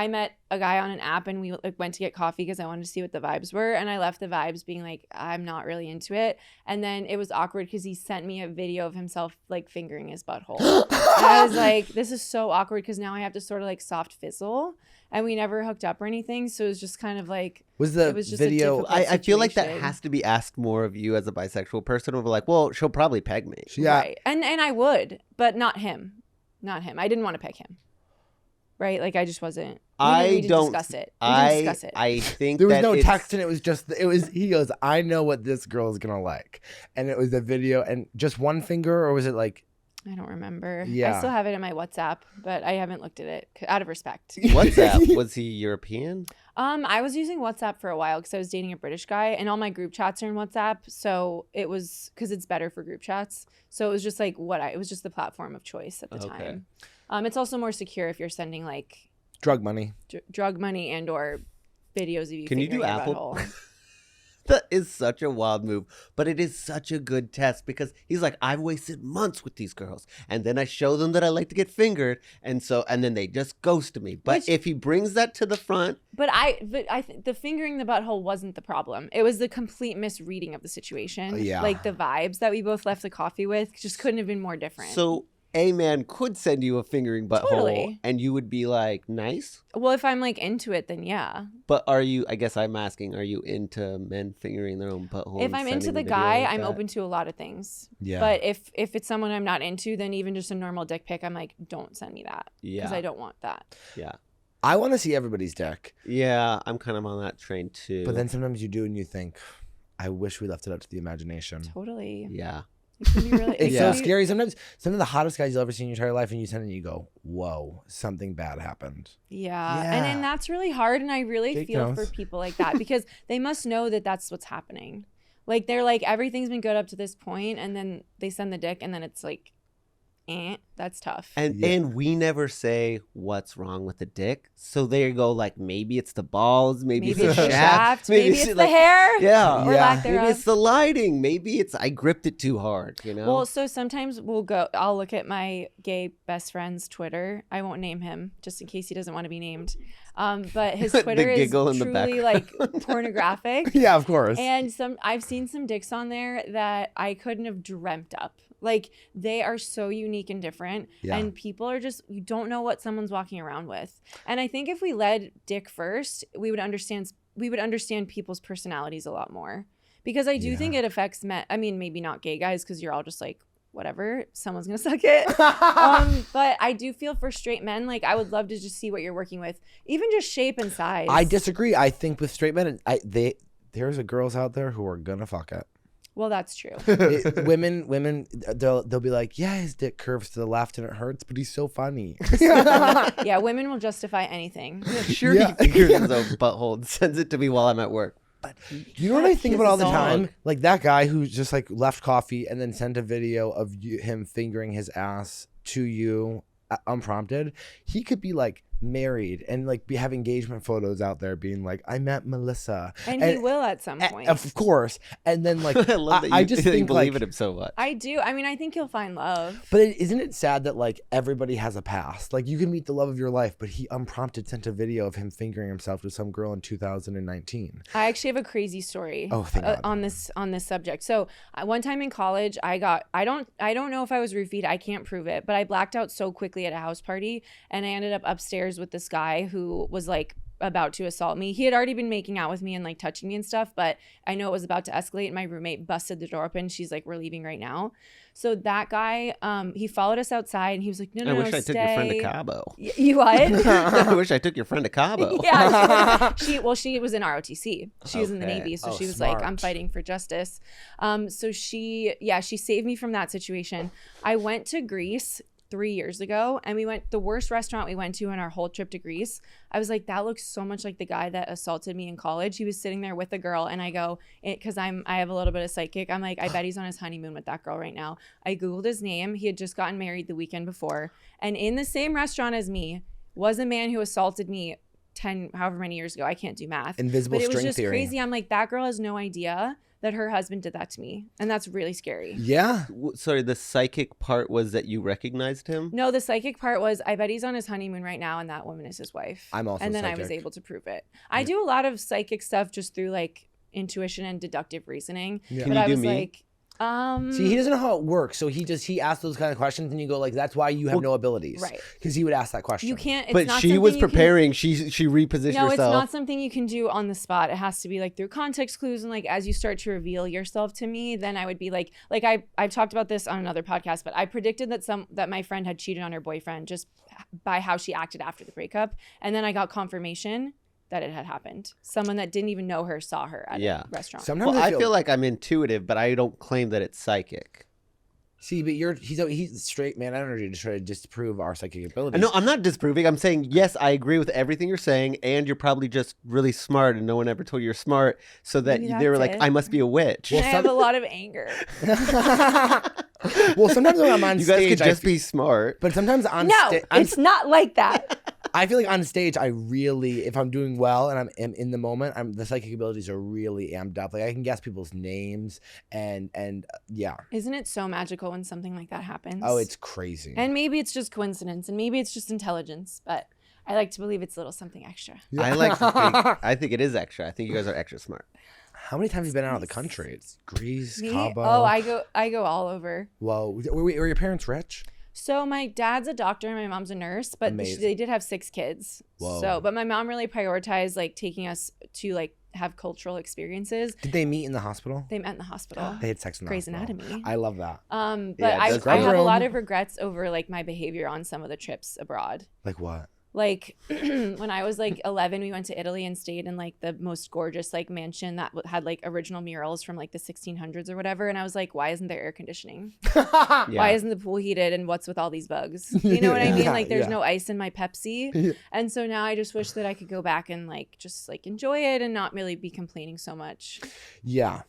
met a guy on an app and we went to get coffee because I wanted to see what the vibes were. And I left the vibes being like, I'm not really into it. And then it was awkward because he sent me a video of himself like fingering his butthole. And I was like, this is so awkward because now I have to sort of like soft fizzle. And we never hooked up or anything. So it was just kind of like, it was just video. I feel like that has to be asked more of you as a bisexual person. Of like, well, she'll probably peg me. Yeah. Right. And I would, but not him. Not him. I didn't want to peg him. Right? Like I just wasn't. We didn't discuss it. I think there was no text and he goes, I know what this girl is gonna like. And it was a video and just one finger, or was it like I don't remember. Yeah. I still have it in my WhatsApp, but I haven't looked at it out of respect. WhatsApp? Was he European? I was using WhatsApp for a while because I was dating a British guy and all my group chats are in WhatsApp. So it was because it's better for group chats. So it was just like it was just the platform of choice at the time. It's also more secure if you're sending like drug money and or videos of you. Can you do Apple? That is such a wild move, but it is such a good test because he's like, I've wasted months with these girls, and then I show them that I like to get fingered, and then they just ghost me. But if he brings that to the front, the fingering the butthole wasn't the problem. It was the complete misreading of the situation. Yeah, like the vibes that we both left the coffee with just couldn't have been more different. So a man could send you a fingering butthole and you would be like, nice? Well, if I'm like into it, then yeah. But are you into men fingering their own butthole? If I'm into the guy, I'm open to a lot of things. Yeah. But if it's someone I'm not into, then even just a normal dick pic, I'm like, don't send me that. Yeah. Because I don't want that. Yeah. I want to see everybody's dick. Yeah, I'm kind of on that train too. But then sometimes you do and you think, I wish we left it up to the imagination. Totally. Yeah. It's so scary. Sometimes some of the hottest guys you'll ever see in your entire life, and you send it and you go, whoa, something bad happened. Yeah. And that's really hard. And I really feel for people like that because they must know that that's what's happening. Like they're like, everything's been good up to this point, and then they send the dick and then it's like, that's tough. And we never say what's wrong with the dick. So there you go, like maybe it's the balls, maybe it's the shaft, maybe it's the hair. Yeah. Or lack thereof. Maybe it's the lighting. Maybe it's I gripped it too hard, you know? Well, so sometimes I'll look at my gay best friend's Twitter. I won't name him just in case he doesn't want to be named. But his Twitter is truly like pornographic. Yeah, of course. And I've seen some dicks on there that I couldn't have dreamt up. Like they are so unique and different, and people are you don't know what someone's walking around with. And I think if we led dick first, we would understand people's personalities a lot more, because I do think it affects men. I mean, maybe not gay guys because you're all just like, whatever, someone's gonna suck it. But I do feel for straight men, like I would love to just see what you're working with, even just shape and size. I disagree. I think with straight men, there's girls out there who are gonna fuck it. Well, that's true. Women, they'll be like, yeah, his dick curves to the left and it hurts, but he's so funny. Yeah, women will justify anything. Sure, he fingers his own butthole and sends it to me while I'm at work. But you know what I think about all the time? Like that guy who just like left coffee and then sent a video of him fingering his ass to you unprompted. He could be like married and like have engagement photos out there being like, I met Melissa, and he will at some point, of course. And then like I love that I just think believe in him so much. I do. I mean, I think he'll find love. But isn't it sad that like everybody has a past? Like you can meet the love of your life, but he unprompted sent a video of him fingering himself to some girl in 2019. I actually have a crazy story on this subject. So one time in college, I don't know if I was roofied. I can't prove it, but I blacked out so quickly at a house party, and I ended up upstairs with this guy who was like about to assault me. He had already been making out with me and like touching me and stuff, but I know it was about to escalate. My roommate busted the door open. She's like, we're leaving right now. So that guy, he followed us outside and he was like, no, I wish stay. I took your friend to Cabo. You what? I wish I took your friend to Cabo. Yeah, she was in ROTC. She was in the Navy, so she was smart. like, I'm fighting for justice. So she saved me from that situation. I went to Greece 3 years ago, and we went the worst restaurant we went to in our whole trip to Greece. I was like, that looks so much like the guy that assaulted me in college. He was sitting there with a girl, and I go, because I have a little bit of psychic, I'm like, I bet he's on his honeymoon with that girl right now. I googled his name. He had just gotten married the weekend before, and in the same restaurant as me was a man who assaulted me 10 however many years ago. I can't do math. Invisible string theory. But it was just crazy. I'm like, that girl has no idea that her husband did that to me, and that's really scary. Yeah. Sorry, the psychic part was that you recognized him? No, the psychic part was, I bet he's on his honeymoon right now, and that woman is his wife. I'm also And then psychic. I was able to prove it. I do a lot of psychic stuff just through like intuition and deductive reasoning. Yeah. Can But you I do was me? like, See, he doesn't know how it works, so he asks those kind of questions, and you go like, "That's why you have no abilities," right? Because he would ask that question. You can't. It's But not she something was you can- preparing. She repositioned No, herself. it's not something you can do on the spot. It has to be like through context clues, and like as you start to reveal yourself to me, then I would be like I've talked about this on another podcast, but I predicted that my friend had cheated on her boyfriend just by how she acted after the breakup, and then I got confirmation that it had happened. Someone that didn't even know her saw her at a restaurant. Sometimes Well, I feel like I'm intuitive, but I don't claim that it's psychic. See, but he's straight man energy to try to disprove our psychic abilities. No, I'm not disproving. I'm saying, yes, I agree with everything you're saying, and you're probably just really smart, and no one ever told you you're smart, so that Maybe they were that's like, it. I must be a witch. And I have a lot of anger. Well, sometimes when I'm on You guys stage, could just be smart. But sometimes on No, stage, it's not like that. I feel like on stage, I really, if I'm doing well and I'm in the moment, the psychic abilities are really amped up. Like I can guess people's names and yeah. Isn't it so magical when something like that happens? Oh, it's crazy. And maybe it's just coincidence, and maybe it's just intelligence, but I like to believe it's a little something extra. I like to think, I think it is extra. I think you guys are extra smart. How many times have you been out of the country? It's Greece, Me? Cabo. Oh, I go all over. Whoa, were your parents rich? So my dad's a doctor and my mom's a nurse, but Amazing. they did have 6 kids. Whoa. So, but my mom really prioritized like taking us to like have cultural experiences. Did they meet in the hospital? They met in the hospital. They had sex in the Grey's hospital. Anatomy. I love that. But Yeah, I that's have a lot room. of regrets over like my behavior on some of the trips abroad. Like what? Like when I was like 11, we went to Italy and stayed in like the most gorgeous like mansion that had like original murals from like the 1600s or whatever. And I was like, why isn't there air conditioning? Why isn't the pool heated? And what's with all these bugs? You know what I mean? Yeah, Like there's yeah. no ice in my Pepsi. And so now I just wish that I could go back and like just like enjoy it and not really be complaining so much. Yeah.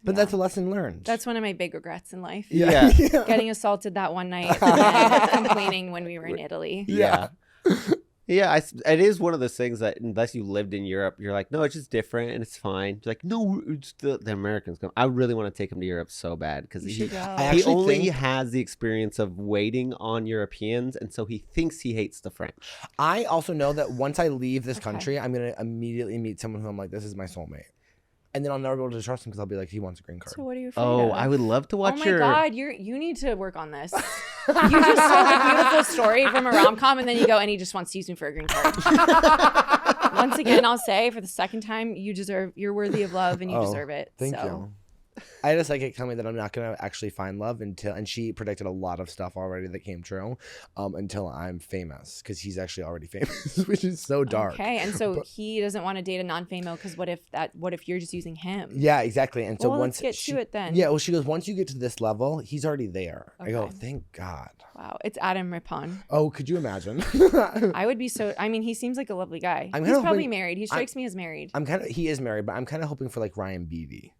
But that's a lesson learned. That's one of my big regrets in life. Yeah. Getting assaulted that one night and complaining when we were in Italy. Yeah. Yeah, it is one of those things that unless you lived in Europe, you're like, no, it's just different and it's fine. It's like, no, it's the Americans come. I really want to take him to Europe so bad because You he should go. actually only think- has the experience of waiting on Europeans, and so he thinks he hates the French. I also know that once I leave this Okay. country, I'm going to immediately meet someone who I'm like, this is my soulmate. And then I'll never be able to trust him because I'll be like, he wants a green card. So what are you afraid Oh, of? I would love to watch Oh my your. God, you need to work on this. You just told a beautiful story from a rom-com and then you go and he just wants to use me for a green card. Once again, I'll say for the second time, you're worthy of love and you deserve it. Thank so. you. I had a psychic tell me that I'm not going to actually find love and she predicted a lot of stuff already that came true until I'm famous because he's actually already famous, which is so dark. Okay, and so he doesn't want to date a non-famo because what if you're just using him? Yeah, exactly. And so Well, once let's get to it then. Yeah, well, she goes, once you get to this level, he's already there. I go, Okay. thank God. Wow, it's Adam Rippon. Oh, could you imagine? I would be so. I mean, he seems like a lovely guy. I'm He's kinda probably hoping- married. He strikes me as married. He is married, but I'm kind of hoping for like Ryan Beatty.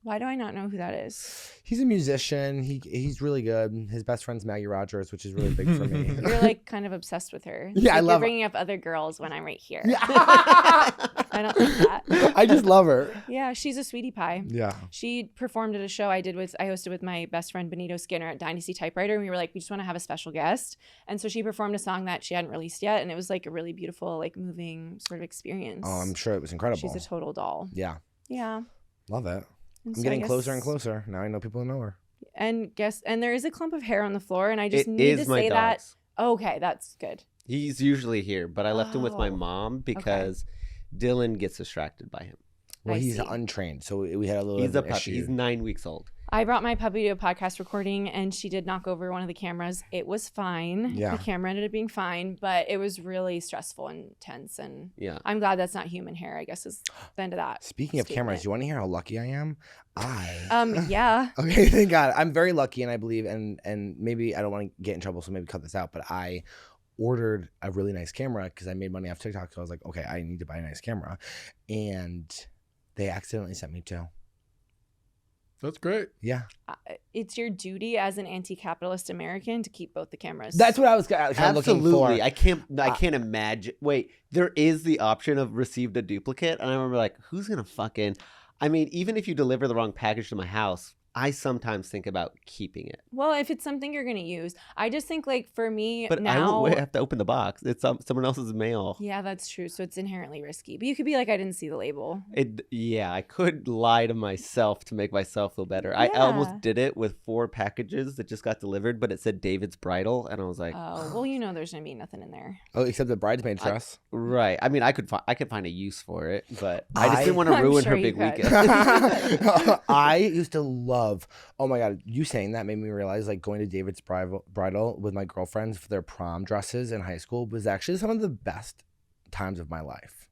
Why do I not know who that is? He's a musician. He's really good. His best friend's Maggie Rogers, which is really big for me. You're like kind of obsessed with her. Yeah, Like, I love her. You're bringing up other girls when I'm right here. I don't like that. I just love her. Yeah, she's a sweetie pie. Yeah. She performed at a show I hosted with my best friend Benito Skinner at Dynasty Typewriter, and we were like, we just want to have a special guest. And so she performed a song that she hadn't released yet, and it was like a really beautiful, like moving sort of experience. Oh, I'm sure it was incredible. She's a total doll. Yeah. Yeah. Love it. And I'm so I getting closer guess- and closer. Now I know people who know her. And there is a clump of hair on the floor, and I just It need is to my say dog's. that. Okay, that's good. He's usually here, but I left him with my mom because Dylan gets distracted by him. Well, he's untrained, so we had a little. He's a puppy. He's 9 weeks old. I brought my puppy to a podcast recording, and she did knock over one of the cameras. It was fine. Yeah. The camera ended up being fine, but it was really stressful and tense. And I'm glad that's not human hair, I guess is the end of that. Speaking of cameras, you want to hear how lucky I am? Yeah. Okay, thank God. I'm very lucky, and I believe, and maybe I don't want to get in trouble, so maybe cut this out, but I ordered a really nice camera because I made money off TikTok, so I was like, okay, I need to buy a nice camera. And they accidentally sent me 2. That's great. Yeah. It's your duty as an anti-capitalist American to keep both the cameras. That's what I was kind of looking for. I can't imagine. Wait, there is the option of received a duplicate. And I remember like, who's going to fucking, I mean, even if you deliver the wrong package to my house, I sometimes think about keeping it. Well, if it's something you're going to use, I just think like for me but now. I have to open the box. It's someone else's mail. Yeah, that's true. So it's inherently risky. But you could be like, I didn't see the label. I could lie to myself to make myself feel better. Yeah. I almost did it with 4 packages that just got delivered, but it said David's Bridal. And I was like, oh, well, you know there's going to be nothing in there. Oh, except the bridesmaid dress. Right. I mean, I could find a use for it, but I just didn't want to ruin her big weekend. I used to love, oh my God, you saying that made me realize like going to David's Bridal with my girlfriends for their prom dresses in high school was actually some of the best times of my life.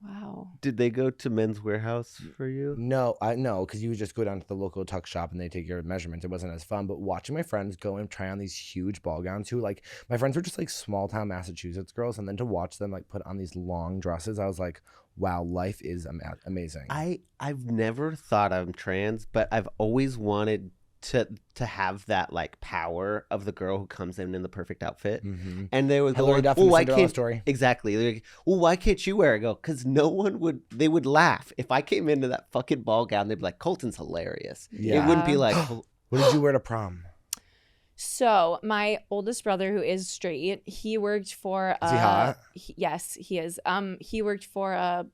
Wow. Did they go to Men's Warehouse for you? No, because you would just go down to the local tuck shop and they take your measurements. It wasn't as fun, but watching my friends go and try on these huge ball gowns who like, my friends were just like small town Massachusetts girls, and then to watch them like put on these long dresses, I was like, wow, life is amazing. I've never thought I'm trans, but I've always wanted to have that like power of the girl who comes in the perfect outfit. Mm-hmm. And they would go like, well, why can't story. Exactly. They're like, well, why can't you wear it? I go, because no one would. They would laugh if I came into that fucking ball gown. They'd be like, Colton's hilarious. Yeah. It wouldn't be like, what did you wear to prom? So my oldest brother, who is straight, he worked for. Is he hot? Yes, he is. He worked for a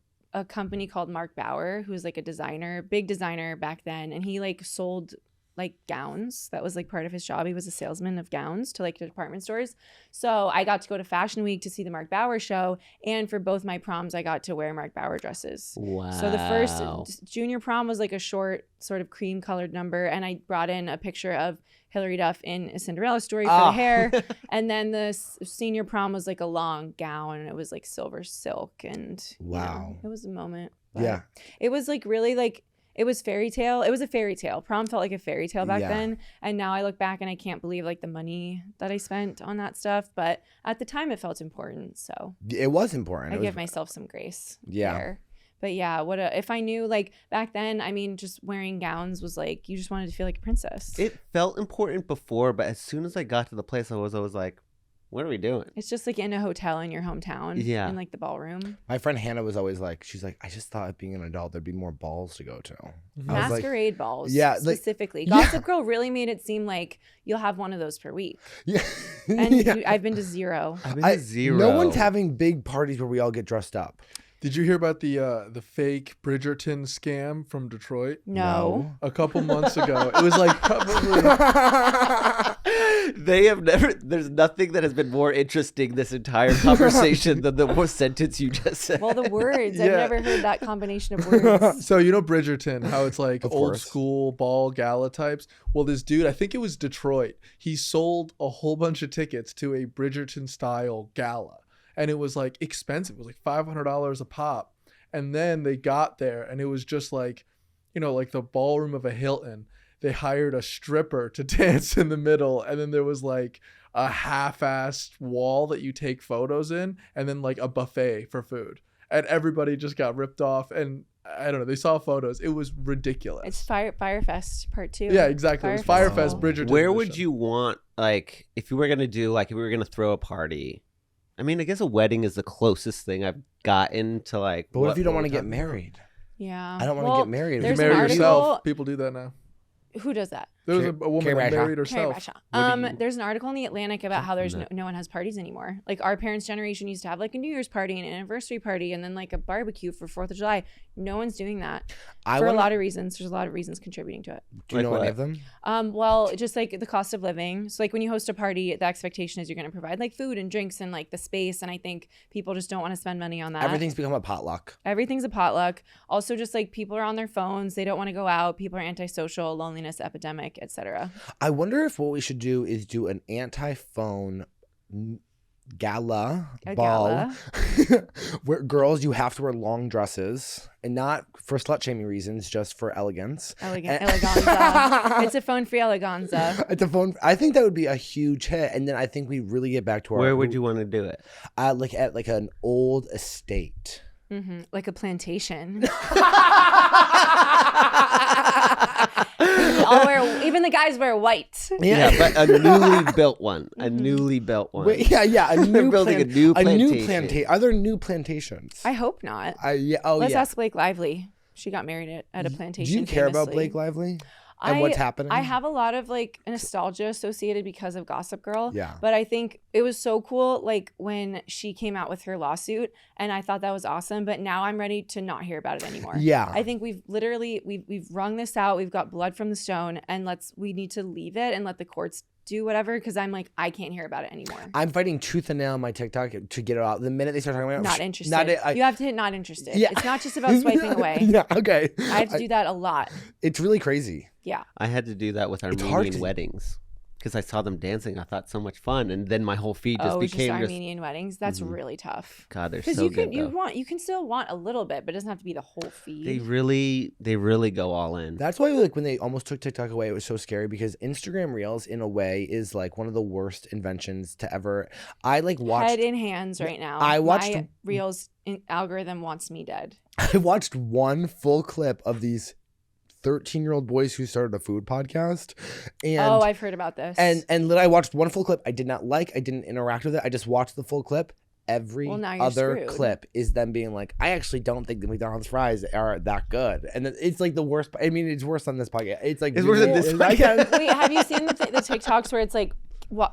company called Mark Bauer, who's like a big designer back then, and he like sold like gowns. That was like part of his job. He was a salesman of gowns to like department stores. So I got to go to Fashion Week to see the Mark Bauer show, and for both my proms I got to wear Mark Bauer dresses. Wow. So the first junior prom was like a short sort of cream colored number, and I brought in a picture of Hilary Duff in a Cinderella story for the hair. And then the senior prom was like a long gown, and it was like silver silk, and wow, it was a moment. Yeah. It was like really like, it was fairy tale. It was a fairy tale. Prom felt like a fairy tale back then. And now I look back and I can't believe like the money that I spent on that stuff. But at the time it felt important. So it was important. I give myself some grace. Yeah. There. But yeah, if I knew like back then, I mean, just wearing gowns was like, you just wanted to feel like a princess. It felt important before, but as soon as I got to the place, I was like, what are we doing? It's just like in a hotel in your hometown. Yeah. In like the ballroom. My friend Hannah was always like, she's like, I just thought being an adult, thered be more balls to go to. Masquerade balls. Yeah. Specifically. Gossip Girl really made it seem like you'll have one of those per week. Yeah. And I've been to 0. I've been to 0. No one's having big parties where we all get dressed up. Did you hear about the fake Bridgerton scam from Detroit? No. A couple months ago. It was like probably... There's nothing that has been more interesting this entire conversation than the sentence you just said. Well, the words. I've never heard that combination of words. So, you know Bridgerton, how it's like old school ball gala types? Well, this dude, I think it was Detroit, he sold a whole bunch of tickets to a Bridgerton style gala. And it was like expensive. It was like $500 a pop. And then they got there and it was just like, you know, like the ballroom of a Hilton. They hired a stripper to dance in the middle. And then there was like a half-assed wall that you take photos in. And then like a buffet for food. And everybody just got ripped off. And I don't know. They saw photos. It was ridiculous. It's Firefest Part 2. Yeah, exactly. It was Firefest Bridgerton. Where would you want, like, if you were going to do, like, if we were going to throw a party? I mean, I guess a wedding is the closest thing I've gotten to like. But what if you don't want to get married? Yeah. I don't want to get married. You marry yourself. People do that now. Who does that? There was a woman that married herself. There's an article in the Atlantic about how there's no one has parties anymore. Like our parents' generation used to have like a New Year's party and an anniversary party and then like a barbecue for 4th of July. No one's doing that for a lot of reasons. There's a lot of reasons contributing to it. Do you know any of them? Well, just like the cost of living. So like when you host a party, the expectation is you're going to provide like food and drinks and like the space. And I think people just don't want to spend money on that. Everything's become a potluck. Everything's a potluck. Also, just like people are on their phones. They don't want to go out. People are antisocial, loneliness epidemic, etc. I wonder if what we should do is do an anti-phone gala ball where girls, you have to wear long dresses and not for slut-shaming reasons, just for elegance. Eleganza. It's a phone-free eleganza. It's a phone. I think that would be a huge hit, and then I think we really get back to our. Where would you want to do it? Like at like an old estate. Mm-hmm. Like a plantation. Even the guys wear white. Yeah, but a newly built one. A newly built one. Wait, yeah. They're building a new plantation. Are there new plantations? I hope not. Let's ask Blake Lively. She got married at a plantation. Do you care about Blake Lively? And what's happening? I have a lot of like nostalgia associated because of Gossip Girl. Yeah. But I think it was so cool like when she came out with her lawsuit and I thought that was awesome. But now I'm ready to not hear about it anymore. Yeah. I think we've wrung this out. We've got blood from the stone and we need to leave it and let the courts do whatever because I'm like, I can't hear about it anymore. I'm fighting tooth and nail on my TikTok to get it out. The minute they start talking about it, not interested. You have to hit not interested. Yeah. It's not just about swiping away. Yeah, okay. I have to do that a lot. It's really crazy. Yeah. I had to do that with Armenian weddings because I saw them dancing. I thought so much fun, and then my whole feed just became Armenian weddings. That's really tough. God, they're so good. Because you can still want a little bit, but it doesn't have to be the whole feed. They really go all in. That's why like when they almost took TikTok away, it was so scary because Instagram Reels in a way is like one of the worst inventions to ever. I like watched head in hands right now. My Reels algorithm wants me dead. I watched one full clip of these 13-year-old boys who started a food podcast. And I've heard about this. And I watched one full clip. I did not like. I didn't interact with it. I just watched the full clip. Every other clip is them being like, I actually don't think the McDonald's fries are that good. And it's like the worst. I mean, it's worse on this podcast. It's like it's worse than this podcast. Wait, have you seen the TikToks where it's like,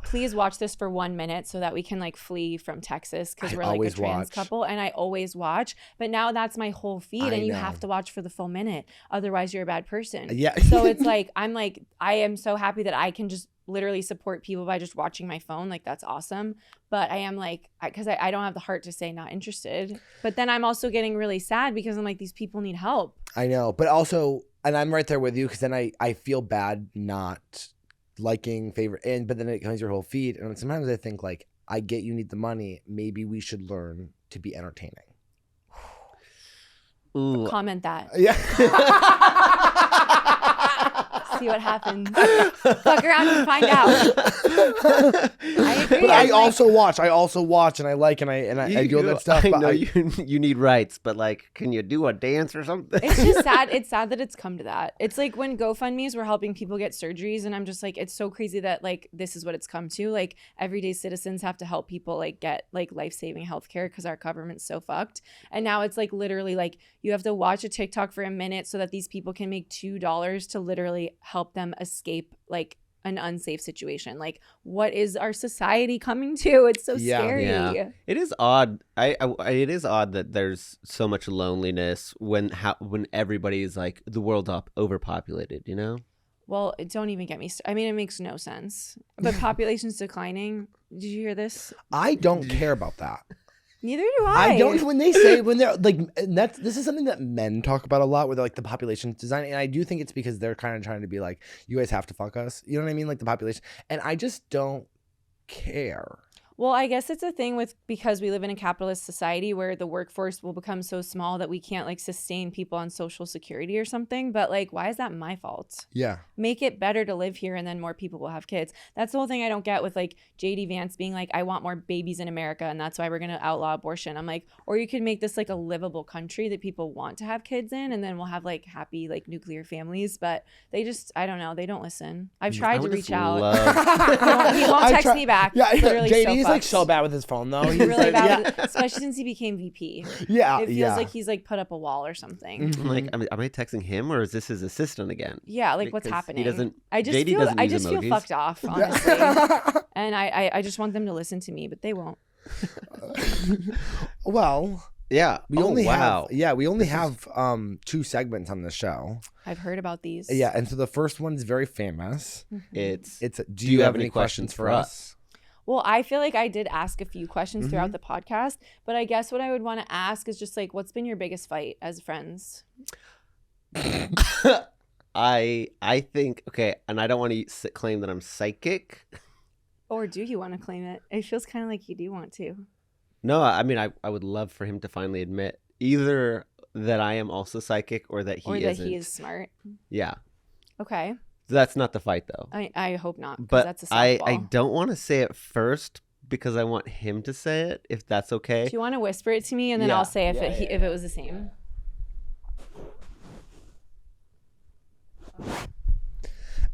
please watch this for 1 minute so that we can like flee from Texas because we're like a trans couple, and I always watch. But now that's my whole feed, and you have to watch for the full minute, otherwise you're a bad person. Yeah. So it's like I am so happy that I can just literally support people by just watching my phone. Like that's awesome. But I am like, because I don't have the heart to say not interested. But then I'm also getting really sad because I'm like, these people need help. I know, but also, and I'm right there with you because then I feel bad not liking favorite but then it comes your whole feed, and sometimes I think like, I get you need the money, maybe we should learn to be entertaining. Ooh. Comment that. Yeah. See what happens. Fuck around and find out. I agree. But I also watch and I like and I do all that stuff. I know you need rights, but like, can you do a dance or something? It's just sad. It's sad that it's come to that. It's like when GoFundMe's were helping people get surgeries, and I'm just like, it's so crazy that like this is what it's come to. Like everyday citizens have to help people like get like life-saving healthcare because our government's so fucked. And now it's like literally like you have to watch a TikTok for a minute so that these people can make $2 to literally help them escape like an unsafe situation. Like, what is our society coming to? It's so scary. Yeah. It is odd. It is odd that there's so much loneliness when everybody's like the world's overpopulated, you know? Well, don't even get me started. I mean, it makes no sense. But population's declining. Did you hear this? I don't care about that. Neither do I. I don't. When they're like, this is something that men talk about a lot, where they're like the population design, and I do think it's because they're kind of trying to be like, you guys have to fuck us. You know what I mean? Like the population, and I just don't care. Well, I guess it's a thing because we live in a capitalist society where the workforce will become so small that we can't like sustain people on Social Security or something. But like, why is that my fault? Yeah. Make it better to live here and then more people will have kids. That's the whole thing I don't get with like JD Vance being like, I want more babies in America and that's why we're going to outlaw abortion. I'm like, or you could make this like a livable country that people want to have kids in, and then we'll have like happy like nuclear families. But they just, I don't know. They don't listen. I've tried to reach out. He won't text me back. Yeah, literally JD's like so bad with his phone though. He's really bad, especially since he became VP. Yeah, it feels like he's like put up a wall or something. I'm like, am I texting him or is this his assistant again? Yeah, like what's happening? He doesn't. I just feel fucked off, honestly. And I just want them to listen to me, but they won't. Well. Yeah. We only have 2 segments on the show. I've heard about these. Yeah, and so the first one's very famous. It's do you have any questions for us? Well, I feel like I did ask a few questions throughout the podcast, but I guess what I would want to ask is just like, what's been your biggest fight as friends? I think, okay, and I don't want to claim that I'm psychic. Or do you want to claim it? It feels kind of like you do want to. No, I mean, I would love for him to finally admit either that I am also psychic or that he isn't. Or that he is smart. Yeah. Okay. That's not the fight, though. I hope not, but that's a softball. I don't want to say it first because I want him to say it, if that's okay. Do you want to whisper it to me, and then I'll say if it was the same?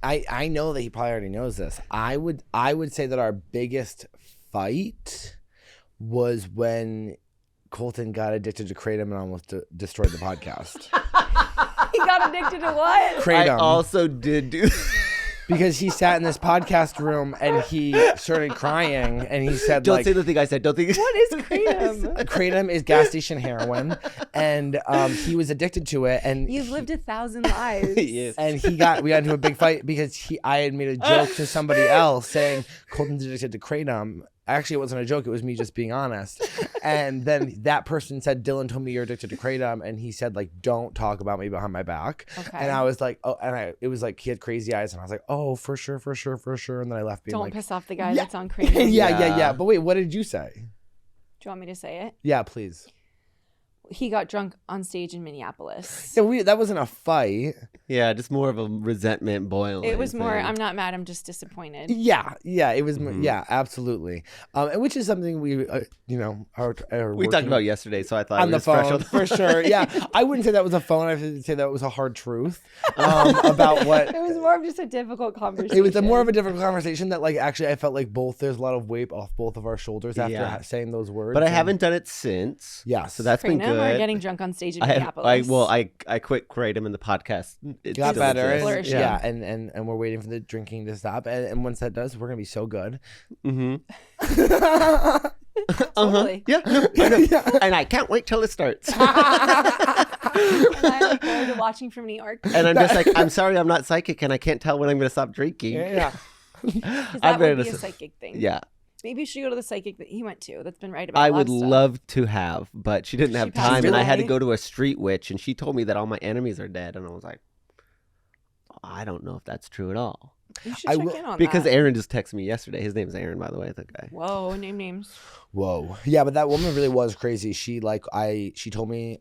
I know that he probably already knows this. I would say that our biggest fight was when Colton got addicted to Kratom and almost destroyed the podcast. He got addicted to what? Kratom. I also did do because he sat in this podcast room and he started crying and he said, don't say the thing I said. Don't think. What is Kratom? Kratom is gas station heroin, and he was addicted to it. And you've lived 1,000 lives. Yes. And we got into a big fight because I had made a joke to somebody else saying Colton's addicted to Kratom. Actually, it wasn't a joke. It was me just being honest. And then that person said, Dylan told me you're addicted to Kratom. And he said, like, don't talk about me behind my back. Okay. And I was like, oh, and it was like, he had crazy eyes. And I was like, oh, for sure. And then I left being don't like. Don't piss off the guy that's on Kratom. Yeah. But wait, what did you say? Do you want me to say it? Yeah, please. He got drunk on stage in Minneapolis. Yeah, that wasn't a fight. Yeah, just more of a resentment boiling. It was more, I'm not mad, I'm just disappointed. Yeah, it was, yeah, absolutely. And which is something we, are we talked about yesterday, so I thought on it was the phone, fresh for sure. Yeah, I wouldn't say that was a phone. I would say that was a hard truth about what. It was more of just a difficult conversation. It was more of a difficult conversation that, like, actually, I felt like there's a lot of weight off both of our shoulders after saying those words. But I haven't done it since. Yeah, so that's been good. Or getting drunk on stage in Minneapolis. I quit Kratom in the podcast. It got better. And we're waiting for the drinking to stop. And once that does, we're gonna be so good. Totally. Yeah. No, I know. Yeah. And I can't wait till it starts. And I look forward to watching from New York. And I'm just like, I'm sorry, I'm not psychic, and I can't tell when I'm gonna stop drinking. Yeah. That would be a psychic thing. Yeah. Maybe you should go to the psychic that he went to. That's been right about. I would love to have, but she didn't have time, and I had to go to a street witch, and she told me that all my enemies are dead, and I was like, I don't know if that's true at all. You should check in on because that. Aaron just texted me yesterday. His name's Aaron, by the way. That guy. Whoa, name names. Whoa, yeah, but that woman really was crazy. She told me,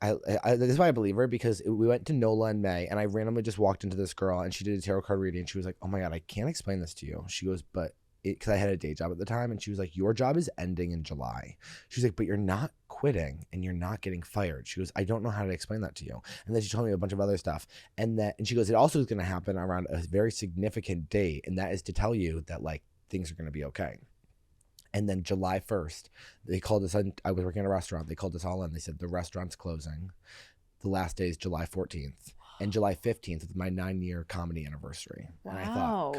this is why I believe her, because we went to NOLA in May, and I randomly just walked into this girl, and she did a tarot card reading, and she was like, "Oh my god, I can't explain this to you." She goes, "But." Because I had a day job at the time, and she was like, your job is ending in July. She's like, but you're not quitting and you're not getting fired. She goes, I don't know how to explain that to you. And then she told me a bunch of other stuff. And she goes, it also is going to happen around a very significant date. And that is to tell you that, like, things are going to be okay. And then July 1st, they called us in. I was working at a restaurant. They called us all in. They said, the restaurant's closing. The last day is July 14th. And July 15th was my 9-year comedy anniversary. Wow. And I thought,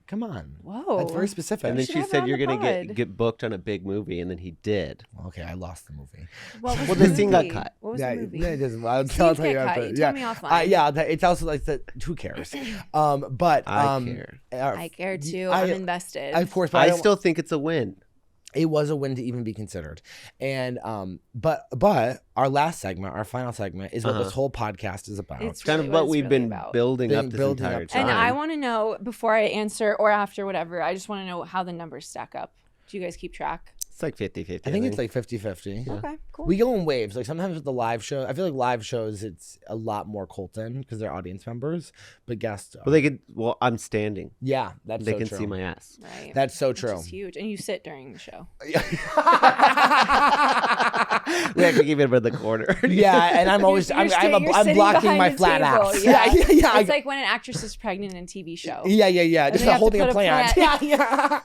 come on. Whoa. That's very specific. And then she said you're going to get booked on a big movie, and then he did. Okay, I lost the movie. Well, the scene got cut. What was the movie? Yeah, it doesn't. I'll tell you after. You tell me offline. Yeah, it's also like that. Who cares? But I care. I care too. I'm invested. Of course, but I still think it's a win. It was a win to even be considered. And but our last segment, our final segment, is what this whole podcast is about. It's kind of what we've been building up this entire time. And I want to know, before I answer or after whatever, I just want to know how the numbers stack up. Do you guys keep track? It's like 50-50. I think it's like 50-50. Yeah. Okay, cool. We go in waves. Like sometimes with the live show, I feel like live shows, it's a lot more Colton because they're audience members, but guests. Well, I'm standing. Yeah, that's they so can true. see my ass. Right. That's so true. Which is huge. And you sit during the show. We actually keep it in the corner. Yeah, and I'm always I'm blocking my flat ass. Yeah. It's like when an actress is pregnant in a TV show. Yeah. Just holding a plant. Yeah.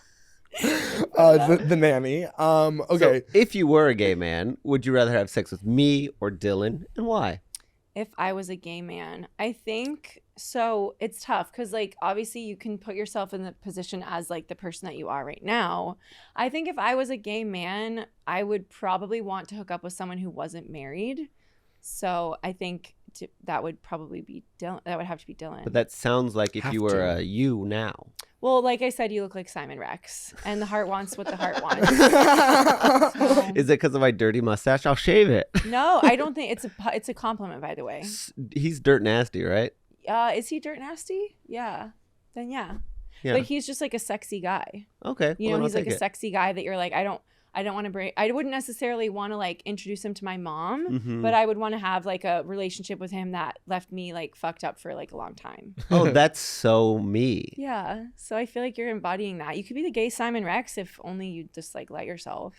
The nanny. Okay. So if you were a gay man, would you rather have sex with me or Dylan, and why? If I was a gay man, I think so. It's tough because, like, obviously you can put yourself in the position as like the person that you are right now. I think if I was a gay man, I would probably want to hook up with someone who wasn't married. So I think that would probably be Dylan. That would have to be Dylan. But that sounds like if you were you now. Well, like I said, you look like Simon Rex, and the heart wants what the heart wants. So, is it because of my dirty mustache? I'll shave it. No, I don't think it's a compliment, by the way. He's dirt nasty, right? Is he dirt nasty? Yeah. Then yeah. Yeah. But he's just like a sexy guy. Okay. You know, well, he's like a sexy guy that you're like, I don't want to bring. I wouldn't necessarily want to like introduce him to my mom, but I would want to have like a relationship with him that left me like fucked up for like a long time. Oh, that's so me. Yeah. So I feel like you're embodying that. You could be the gay Simon Rex if only you just like let yourself.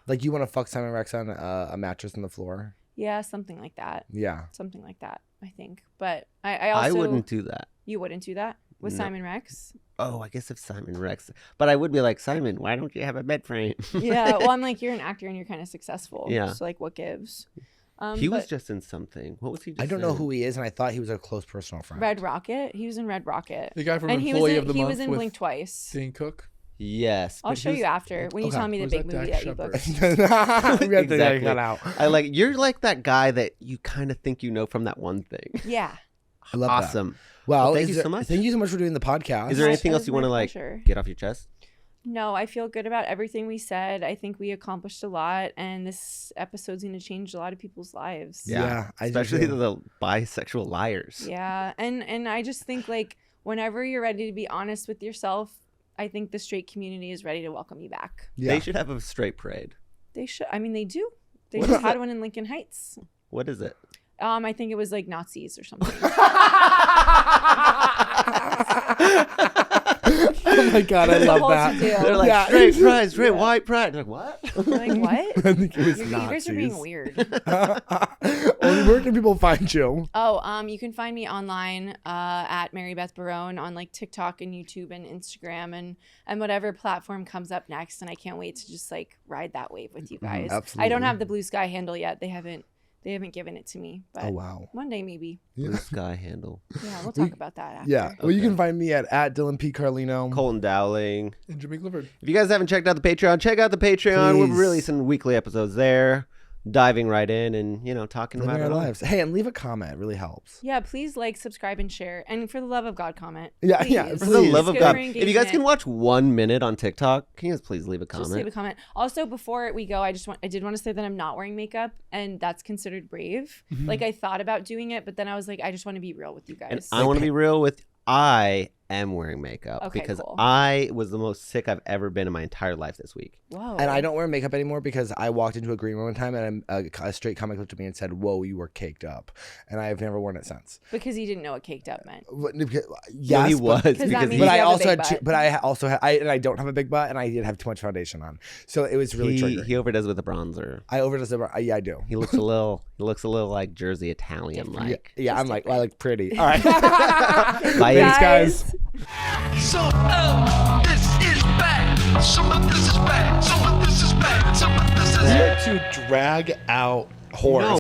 Like you want to fuck Simon Rex on a mattress on the floor? Yeah, something like that. Yeah. Something like that, I think. But I also... I wouldn't do that. You wouldn't do that with No. Simon Rex? Oh, I guess if Simon Rex. But I would be like, Simon, why don't you have a bed frame? Yeah, well, I'm like, you're an actor and you're kind of successful. Yeah. So, like, what gives? He was just in something. What was he just I don't know in? who he is, and I thought he was a close personal friend. Red Rocket. He was inRed Rocket. The guy from And Employee of the he Month was in with Blink Twice. Dane Cook. Yes. I'll but show he was- you after when you Okay. tell me the Was big that movie Dak that you booked. We got to Exactly. cut out. I like, you're like that guy that you kind of think you know from that one thing. Yeah. I love that. Awesome. Well, thank you so much. Thank you so much for doing the podcast. Is there My- anything it else was you want to my like pleasure. get off your chest? No, I feel good about everything we said. I think we accomplished a lot, and this episode's going to change a lot of people's lives. Yeah, I do especially too. the bisexual liars. Yeah, and I just think like whenever you're ready to be honest with yourself, I think the straight community is ready to welcome you back. Yeah. They should have a straight parade. They should. I mean, they do. They just had one in Lincoln Heights. What is it? I think it was like Nazis or something. Oh my god, I It was a love whole that. to-do. They're like, Yeah. straight pride, straight white pride. They're like, what? Like what? I think it was You guys are being Nazis. weird. Well, where can people find you? Oh, you can find me online at Mary Beth Barone on like TikTok and YouTube and Instagram and whatever platform comes up next. And I can't wait to just like ride that wave with you guys. I don't have the Blue Sky handle yet. They haven't given it to me. But Oh wow. one day maybe. Blue Sky handle. Yeah, we'll talk about that after. Yeah. Well, you Okay. can find me at Dylan P. Carlino. Colton Dowling. And Jimmy Clifford. If you guys haven't checked out the Patreon, check out the Patreon. Please. We're releasing weekly episodes there, diving right in and, talking Living about our it all. lives. Hey, and leave a comment. It really helps. Yeah, please like, subscribe, and share. And for the love of God, comment. Yeah, Please. yeah, For please. the love of Good God. for If you guys engagement. can watch 1 minute on TikTok, can you guys please leave a Just leave comment? a comment. Also, before we go, I did want to say that I'm not wearing makeup, and that's considered brave. Like I thought about doing it, but then I was like, I just want to be real with you And guys. I want to be real with I am wearing makeup Okay, because cool. I was the most sick I've ever been in my entire life this week. Whoa. And I don't wear makeup anymore because I walked into a green room one time and a straight comic looked at me and said, "Whoa, you were caked up," and I've never worn it since. because you didn't know what caked up meant. Yes, he but- was that because means he, But I have a also big had, butt. but I also had, and I don't have a big butt, and I did have too much foundation on, so it was really he, triggering. he overdoes with the bronzer. I overdosed. Yeah, I do. He looks a little like Jersey Italian Yeah, like. yeah, I'm like, well, I look pretty. All right. Bye. Thanks, guys. So, this is bad. Some of this is bad. Some of this is bad. Some of this is To drag out horse. No.